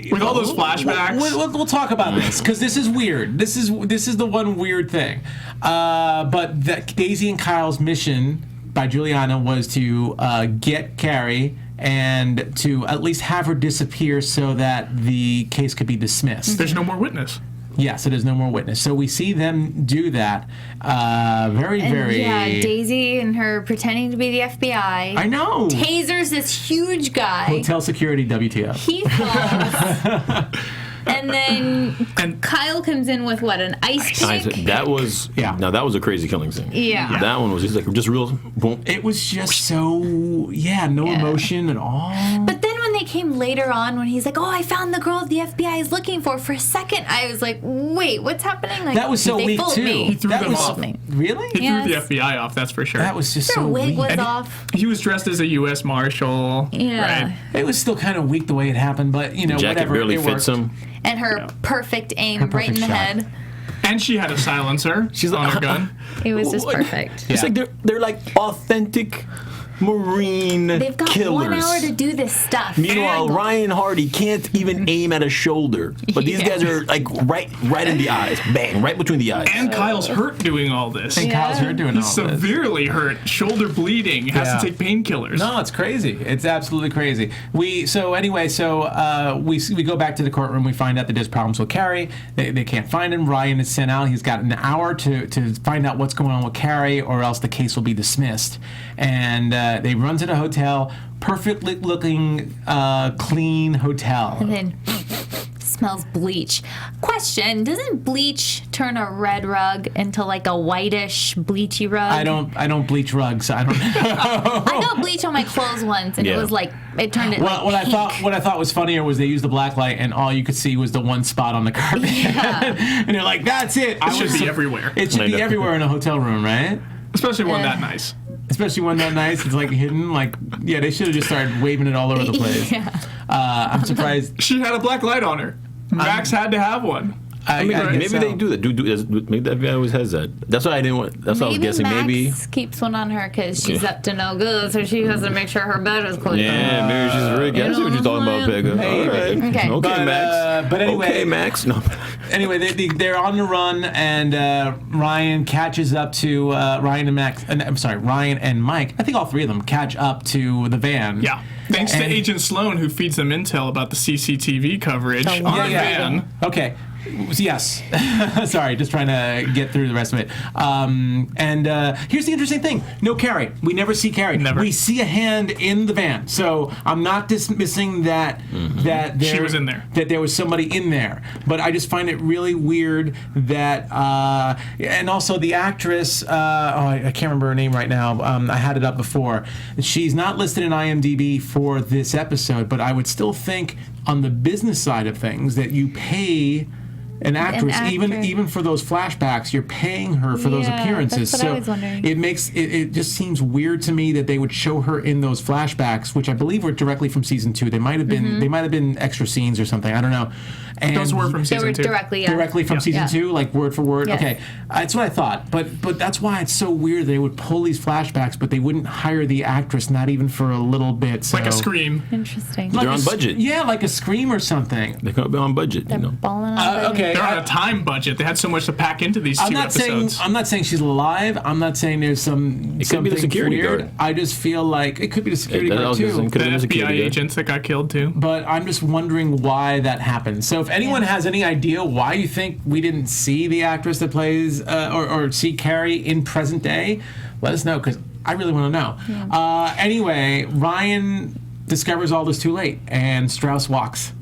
With all those flashbacks. We'll talk about this, because this is weird. This is the one weird thing. But Daisy and Kyle's mission by Juliana was to get Carrie and to at least have her disappear so that the case could be dismissed. There's no more witness. Yeah, so there's no more witness. So we see them do that. Very. Yeah, Daisy and her pretending to be the FBI. I know. Tasers this huge guy. Hotel security, WTF. He falls. And then Kyle comes in with an ice pick? That was that was a crazy killing scene. Yeah. That one was just real boom. It was just so no emotion at all. But then when it came later on when he's like, "Oh, I found the girl the FBI is looking for." For a second, I was like, "Wait, what's happening?" Like, that was so weak too. He threw them off. Really? He threw the FBI off. That's for sure. That was just Their so wig weak. was off. He was dressed as a U.S. Marshal. Yeah. Right. It was still kind of weak the way it happened, but jacket whatever. barely it fits worked. him. And her perfect aim right in the shot. head. And she had a silencer on her gun. It was just perfect. It's like they're like authentic Marine They've got killers. 1 hour to do this stuff. Meanwhile, Ryan Hardy can't even aim at a shoulder, but these guys are like right in the eyes, bang, right between the eyes. And Kyle's hurt doing all this. And Kyle's hurt doing all He's this. severely hurt, shoulder bleeding, has to take painkillers. No, it's crazy. It's absolutely crazy. We go back to the courtroom. We find out that there's problems with Carrie. They can't find him. Ryan is sent out. He's got an hour to find out what's going on with Carrie, or else the case will be dismissed. And they run to the hotel, perfectly looking, clean hotel. And then smells bleach. Question, doesn't bleach turn a red rug into like a whitish bleachy rug? I don't bleach rugs. I don't. I got bleach on my clothes once, and it was like it turned it like what pink. I thought was funnier was they used the black light, and all you could see was the one spot on the carpet. Yeah. And they're like, "That's it." It should be everywhere. It should be everywhere in a hotel room, right? Especially one that nice. Especially one that nice. It's like hidden. Like, yeah, they should have just started waving it all over the place. Yeah. I'm surprised. She had a black light on her. Max had to have one. I guess maybe so. they do that. Maybe that guy always has that. That's what I didn't want. That's what I was guessing. Max Maybe. keeps one on her because she's up to no good, so she has to make sure her bed is clean. Yeah, maybe she's really good. I see what you're talking about, Pegah. Maybe. All right. Okay. Okay, Max. But anyway, Okay, Max. No. Anyway, they're on the run, and Ryan catches up to Ryan and Mike. I think all three of them catch up to the van. Yeah. Thanks to Agent Sloan, who feeds them intel about the CCTV coverage on the van. Okay. Yes. Sorry, just trying to get through the rest of it. Here's the interesting thing. No Carrie. We never see Carrie. Never. We see a hand in the van. So I'm not dismissing that She was in there. That there was somebody in there. But I just find it really weird that and also the actress, I can't remember her name right now. I had it up before. She's not listed in IMDb for this episode, but I would still think on the business side of things that you pay an actress, even for those flashbacks, you're paying her for those appearances. That's what I was wondering. It just seems weird to me that they would show her in those flashbacks, which I believe were directly from season 2. They might have been extra scenes or something. I don't know. And Those were from season 2. directly from season 2, like word for word. Yes. Okay, that's what I thought. But that's why it's so weird they would pull these flashbacks, but they wouldn't hire the actress, not even for a little bit. So. Like a Scream. Interesting. They're on budget. Yeah, like a Scream or something. They could be on budget. They're balling on Okay. They're on a time budget. They had so much to pack into these two episodes. I'm not saying she's alive. I'm not saying there's something could be the security weird. guard. I just feel like it could be the security That guard was too. just- could have been The a FBI security guard. agents that got killed too. But I'm just wondering why that happened. So if anyone has any idea why you think we didn't see the actress that plays or see Carrie in present day, let us know, because I really want to know. Yeah. Anyway, Ryan discovers all this too late, and Strauss walks.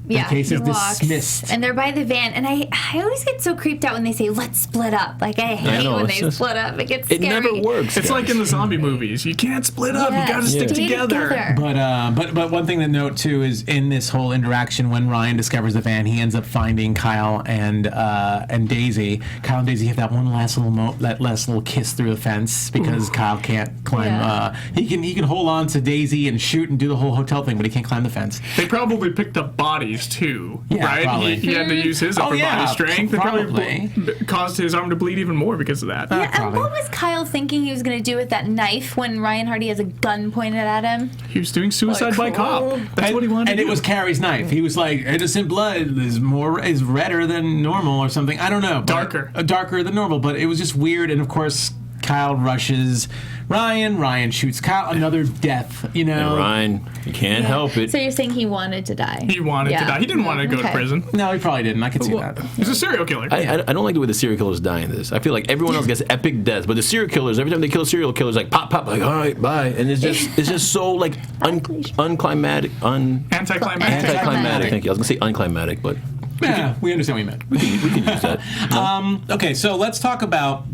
The case is dismissed. And they're by the van. And I always get so creeped out when they say, let's split up. Like, I hate when they split up. It gets scary. It never works. It's like in the zombie movies. You can't split up. You got to stick together. But one thing to note too is in this whole interaction when Ryan discovers the van, he ends up finding Kyle and Daisy. Kyle and Daisy have that one last little kiss through the fence because Kyle can't climb. Yeah. He can hold on to Daisy and shoot and do the whole hotel thing, but he can't climb the fence. They probably picked up bodies too, Yeah, right? probably. He had to use his upper body strength. It probably. caused his arm to bleed even more because of that. Yeah, and probably. what was Kyle thinking he was going to do with that knife when Ryan Hardy has a gun pointed at him? He was doing suicide by cop. That's what he wanted to And do. it was Carrie's knife. He was like, innocent blood is redder than normal or something. I don't know. Darker. Darker than normal, but it was just weird. And of course, Kyle rushes Ryan. Ryan shoots Kyle. Another death, you know. And Ryan, you can't help it. So you're saying he wanted to die? He wanted to die. He didn't want to go to prison. No, he probably didn't. I could see that. He's a serial killer. I don't like the way the serial killers die in this. I feel like everyone else gets epic deaths, but the serial killers, every time they kill a serial killer, it's like pop, pop, like all right, bye, and it's just so like unclimactic, anticlimactic. Thank you. I was gonna say unclimactic, but Yeah, we understand what you meant. we can use that. Okay, so let's talk about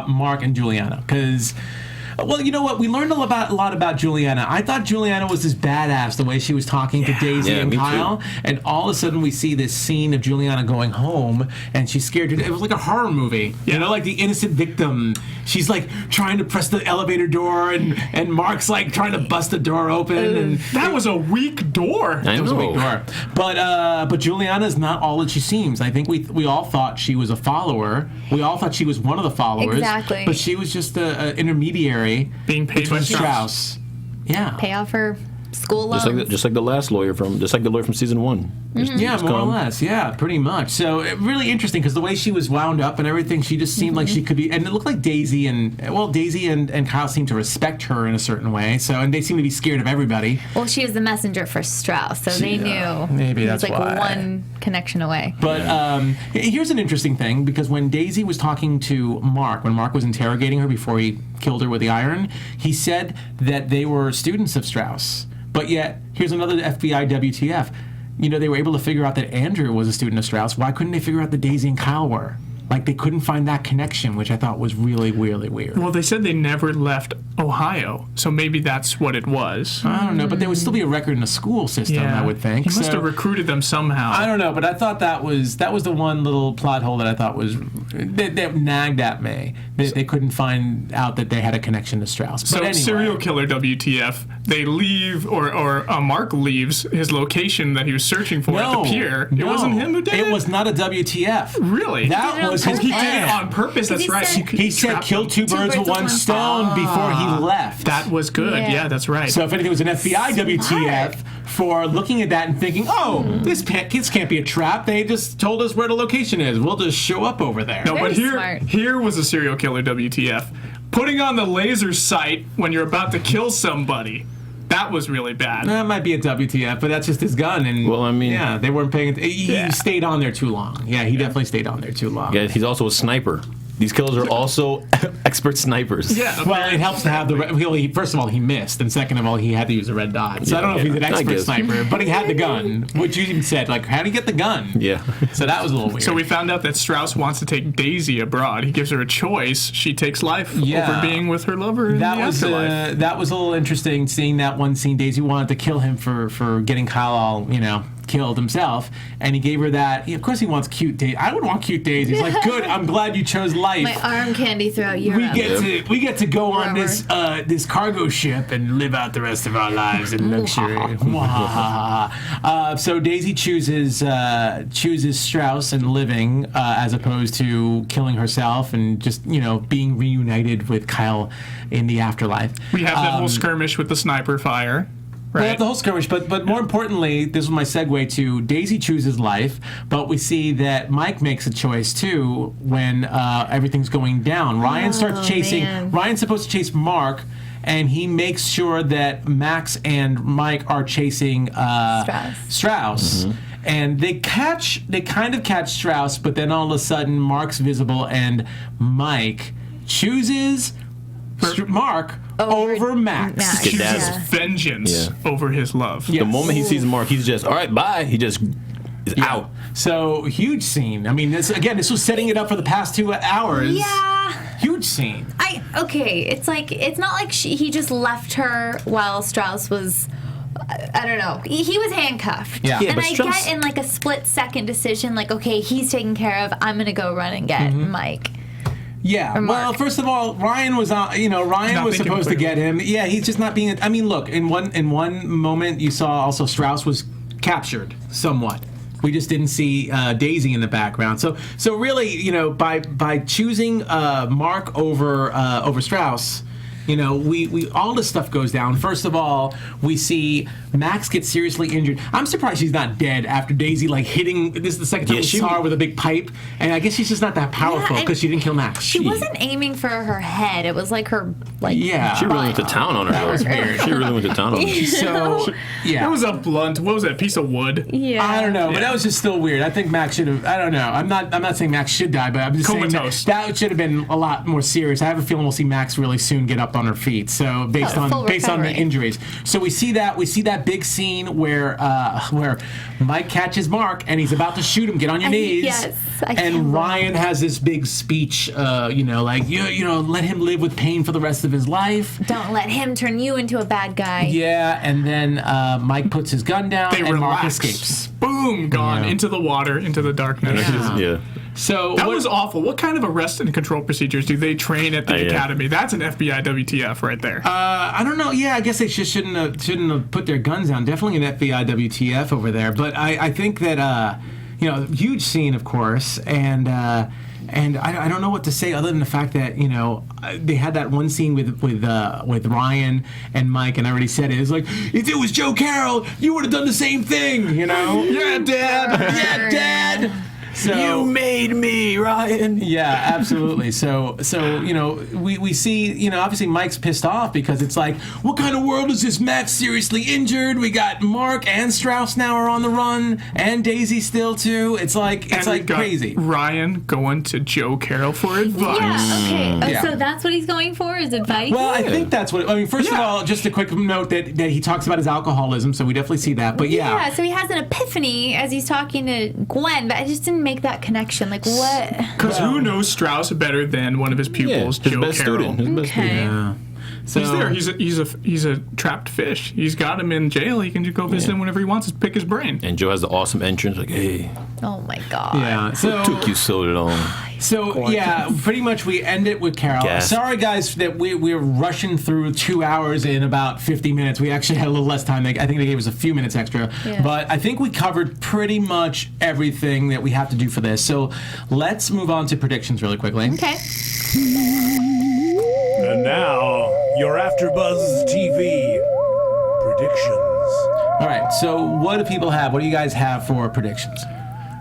Mark and Juliana, because Well, you know what? We learned a lot about Juliana. I thought Juliana was this badass, the way she was talking to Daisy and Kyle. Too. And all of a sudden we see this scene of Juliana going home, and she's scared. It was like a horror movie. You know, like the innocent victim. She's like trying to press the elevator door, and Mark's like trying to bust the door open. And that was a weak door. It was a weak door. But Juliana's not all that she seems. I think we all thought she was a follower. We all thought she was one of the followers. Exactly. But she was just an intermediary being paid by Strauss. Yeah. Pay off her school loans. Just like the lawyer from season 1. Yeah, more or less. Yeah, pretty much. So really interesting because the way she was wound up and everything, she just seemed like she could be. And it looked like Daisy and Kyle seemed to respect her in a certain way. So and they seem to be scared of everybody. Well, she was the messenger for Strauss, so they knew. Maybe that's why. It was like why. one connection away. But here's an interesting thing because when Daisy was talking to Mark, when Mark was interrogating her before he killed her with the iron, he said that they were students of Strauss. But yet, here's another FBI WTF. You know, they were able to figure out that Andrew was a student of Strauss. Why couldn't they figure out that Daisy and Kyle were? Like, they couldn't find that connection, which I thought was really, really weird. Well, they said they never left Ohio, so maybe that's what it was. I don't know, but there would still be a record in the school system, I would think. He must have recruited them somehow. I don't know, but I thought that was the one little plot hole that I thought was that nagged at me. They couldn't find out that they had a connection to Strauss. So but anyway. Serial killer WTF, they leave, or Mark leaves his location that he was searching for at the pier. It wasn't him who did it? It was not a WTF. Really? That was his He plan. did it on purpose, that's right. He said kill two birds with one stone before he left. That was good. Yeah, that's right. So if anything, it was an FBI WTF for looking at that and thinking, this can't be a trap. They just told us where the location is. We'll just show up over there. No, but here was a serial killer WTF. Putting on the laser sight when you're about to kill somebody. That was really bad. That might be a WTF, but that's just his gun. And well, I mean, yeah, they weren't paying attention. He stayed on there too long. Yeah, he definitely stayed on there too long. Yeah, he's also a sniper. These killers are also expert snipers. Yeah. Well, it helps to have the. First of all, he missed, and second of all, he had to use a red dot. So I don't know if he's an expert sniper, but he had the gun, which you even said, like, how do you get the gun? Yeah. So that was a little weird. So we found out that Strauss wants to take Daisy abroad. He gives her a choice. She takes life over being with her lover in the afterlife. That was a little interesting, seeing that one scene. Daisy wanted to kill him for getting Kyle all, killed himself, and he gave her that. Of course, he wants cute Daisy. I would want cute Daisy. He's like, good. I'm glad you chose life. My arm candy throughout Europe. We get to go on this cargo ship and live out the rest of our lives in luxury. So Daisy chooses Strauss and living as opposed to killing herself and just being reunited with Kyle in the afterlife. We have that whole skirmish with the sniper fire. Right. We have the whole skirmish, but more importantly, this was my segue to Daisy chooses life, but we see that Mike makes a choice too when everything's going down. Ryan's supposed to chase Mark, and he makes sure that Max and Mike are chasing Strauss. Mm-hmm. And they kind of catch Strauss, but then all of a sudden Mark's visible and Mike chooses Mark over Max. He chooses vengeance over his love. Yes. The moment he sees Mark, he's just, all right, bye. He just is out. So, huge scene. I mean, this was setting it up for the past 2 hours. Yeah. Huge scene. It's not like he just left her while Strauss was... I don't know. He was handcuffed. Yeah. And I get in like a split-second decision, like, okay, he's taken care of. I'm going to go run and get Mike. Yeah. Well, first of all, Ryan was Ryan was supposed to get him. Yeah, he's just not being. I mean, look, in one moment you saw also Strauss was captured somewhat. We just didn't see Daisy in the background. So really, by choosing Mark over Strauss. We all this stuff goes down. First of all, we see Max get seriously injured. I'm surprised she's not dead after Daisy hitting. This is the second time we saw her with a big pipe, and I guess she's just not that powerful because she didn't kill Max. She wasn't aiming for her head. It was like her She really went to town on her. That was weird. She really went to town on her. So That was a blunt. What was that? A piece of wood? Yeah. I don't know, but that was just still weird. I think Max should have. I don't know. I'm not saying Max should die, but I'm just saying that should have been a lot more serious. I have a feeling we'll see Max really soon get up up on her feet. So based on the injuries. So we see that big scene where Mike catches Mark and he's about to shoot him. Get on your knees. Yes. And Ryan has this big speech, let him live with pain for the rest of his life. Don't let him turn you into a bad guy. Yeah, and then Mike puts his gun down and relax. Mark escapes. Boom, gone into the water, into the darkness. Yeah. So that was awful. What kind of arrest and control procedures do they train at the academy? That's an FBI WTF right there. I don't know. Yeah, I guess they just shouldn't have put their guns down. Definitely an FBI WTF over there. But I think that huge scene, of course, and I don't know what to say other than the fact that they had that one scene with Ryan and Mike, and I already said it. It's like, if it was Joe Carroll, you would have done the same thing, Yeah, Dad. Yeah, Dad. So, you made me, Ryan. Yeah, absolutely. So we see, obviously Mike's pissed off because it's like, what kind of world is this? Max seriously injured. We got Mark and Strauss now are on the run, and Daisy still too. It's like crazy. Ryan going to Joe Carroll for advice. Yeah. Okay. So that's what he's going for, is advice. Well, I think that's what. First of all, just a quick note that he talks about his alcoholism, so we definitely see that. But yeah. So he has an epiphany as he's talking to Gwen, but I just didn't make that connection. Like, what? Because who knows Strauss better than one of his pupils, Joe Carroll? His best student. Yeah. So he's there. He's a trapped fish. He's got him in jail. He can just go visit him whenever he wants to pick his brain. And Joe has the awesome entrance, like, hey. Oh my God. Yeah. So What took you so long? So pretty much we end it with Carol. Gas. Sorry guys that we're rushing through 2 hours in about 50 minutes. We actually had a little less time. I think they gave us a few minutes extra. Yeah. But I think we covered pretty much everything that we have to do for this. So let's move on to predictions really quickly. Okay. And now, your AFTERBUZZ TV predictions. All right, so what do people have? What do you guys have for predictions?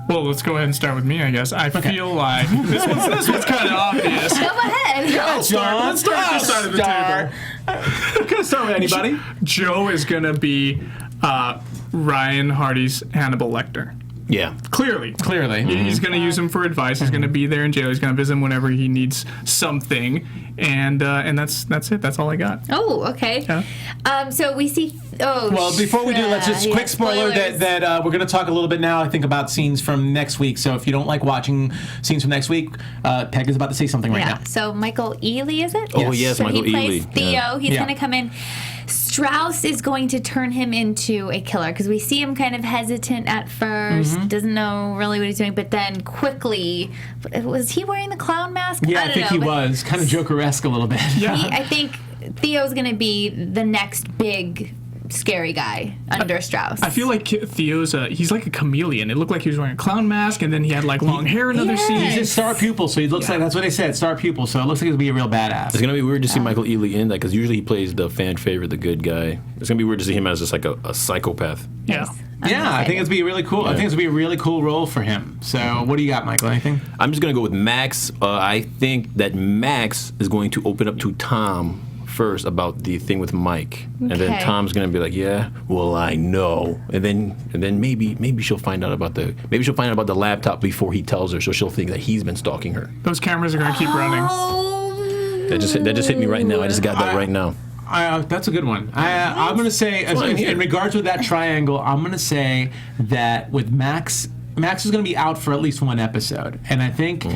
Well, let's go ahead and start with me, I guess. I feel like this one's kind of obvious. Go ahead. Let's start with this side of the table. I'm going to start with anybody. Joe is going to be Ryan Hardy's Hannibal Lecter. Yeah. Clearly. He's going to use him for advice. He's going to be there in jail. He's going to visit him whenever he needs something. And that's it. That's all I got. Oh, okay. Yeah. So we see... Well, before we do, let's just quick spoiler that we're going to talk a little bit now, I think, about scenes from next week. So if you don't like watching scenes from next week, Pegah's about to say something right now. So Michael Ealy, is it? Oh, yes, so Michael he Ealy. plays Theo. Yeah. He's going to come in. Strauss is going to turn him into a killer because we see him kind of hesitant at first, doesn't know really what he's doing, but then quickly, was he wearing the clown mask? Yeah, I think he was. Kind of Joker-esque a little bit. Yeah. I think Theo's going to be the next big scary guy under Strauss. I feel like Theo's he's like a chameleon. It looked like he was wearing a clown mask, and then he had like long hair in other scenes. He's a star pupil, so he looks like, that's what they said, star pupil, so it looks like he'll be a real badass. It's going to be weird to see Michael Ealy in that because usually he plays the fan favorite, the good guy. It's going to be weird to see him as just like a psychopath. Yeah. Yeah, I think it's be really cool. I think it's gonna be a really cool role for him. So, what do you got, Michael? Anything? I'm just gonna go with Max. I think that Max is going to open up to Tom first about the thing with Mike, and then Tom's gonna be like, "Yeah, well, I know," and then maybe she'll find out about the laptop before he tells her, so she'll think that he's been stalking her. Those cameras are gonna keep running. That just hit me right now. I just got that right now. That's a good one. I'm going to say, in regards to that triangle, I'm going to say that with Max is going to be out for at least one episode. And I think,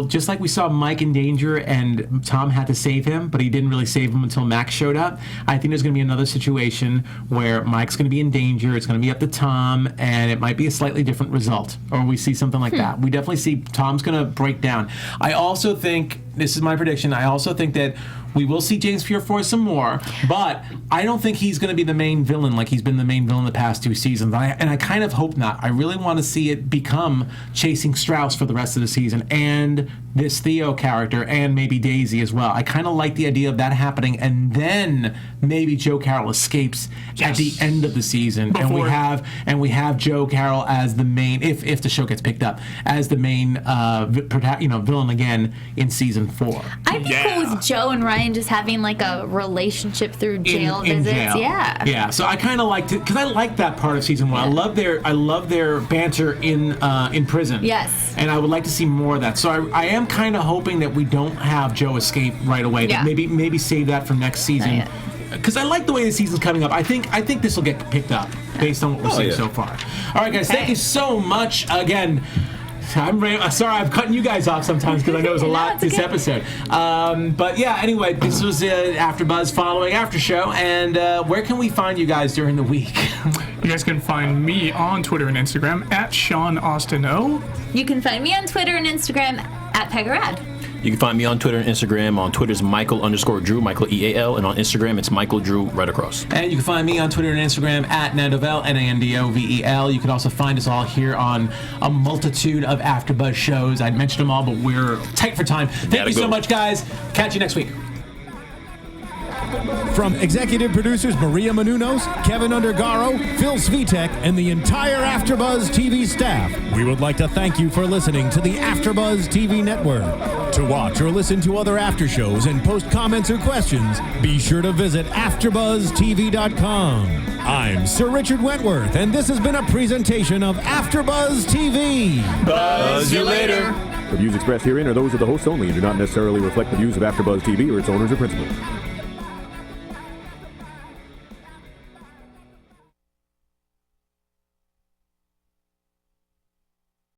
just like we saw Mike in danger and Tom had to save him, but he didn't really save him until Max showed up, I think there's going to be another situation where Mike's going to be in danger, it's going to be up to Tom, and it might be a slightly different result. Or we see something like that. We definitely see Tom's going to break down. I also think, this is my prediction, I also think that we will see James Purefoy some more, but I don't think he's going to be the main villain like he's been the main villain the past 2 seasons. And I kind of hope not. I really want to see it become chasing Strauss for the rest of the season and this Theo character and maybe Daisy as well. I kind of like the idea of that happening, and then maybe Joe Carroll escapes at the end of the season, and we have Joe Carroll as the main, if the show gets picked up, as the main villain again in season 4. I'd be cool with Joe and Ryan just having like a relationship through jail visits. Jail. Yeah. So I kind of liked it because I liked that part of season 1. I love their banter in prison. Yes. And I would like to see more of that. So I am I'm kind of hoping that we don't have Joe escape right away. Yeah. That maybe save that for next season. Because I like the way the season's coming up. I think this will get picked up based on what we're seeing so far. All right, guys, thank you so much again. I'm sorry I'm cutting you guys off sometimes because I know there's a lot this episode. But yeah, anyway, this was AfterBuzz following After Show. And where can we find you guys during the week? You guys can find me on Twitter and Instagram at Sean Austin O. You can find me on Twitter and Instagram at Pegah Rad. You can find me on Twitter and Instagram. On Twitter's Micheal_Drew, Michael EAL, and on Instagram it's Micheal Drew right across. And you can find me on Twitter and Instagram at Nandovel, Nandovel. You can also find us all here on a multitude of AfterBuzz shows. I'd mentioned them all, but we're tight for time. Thank you so much, guys. Catch you next week. From executive producers Maria Menounos, Kevin Undergaro, Phil Svitek, and the entire AfterBuzz TV staff, we would like to thank you for listening to the AfterBuzz TV network. To watch or listen to other after shows and post comments or questions, be sure to visit AfterBuzzTV.com. I'm Sir Richard Wentworth, and this has been a presentation of AfterBuzz TV. Buzz you later. The views expressed herein are those of the hosts only and do not necessarily reflect the views of AfterBuzz TV or its owners or principals.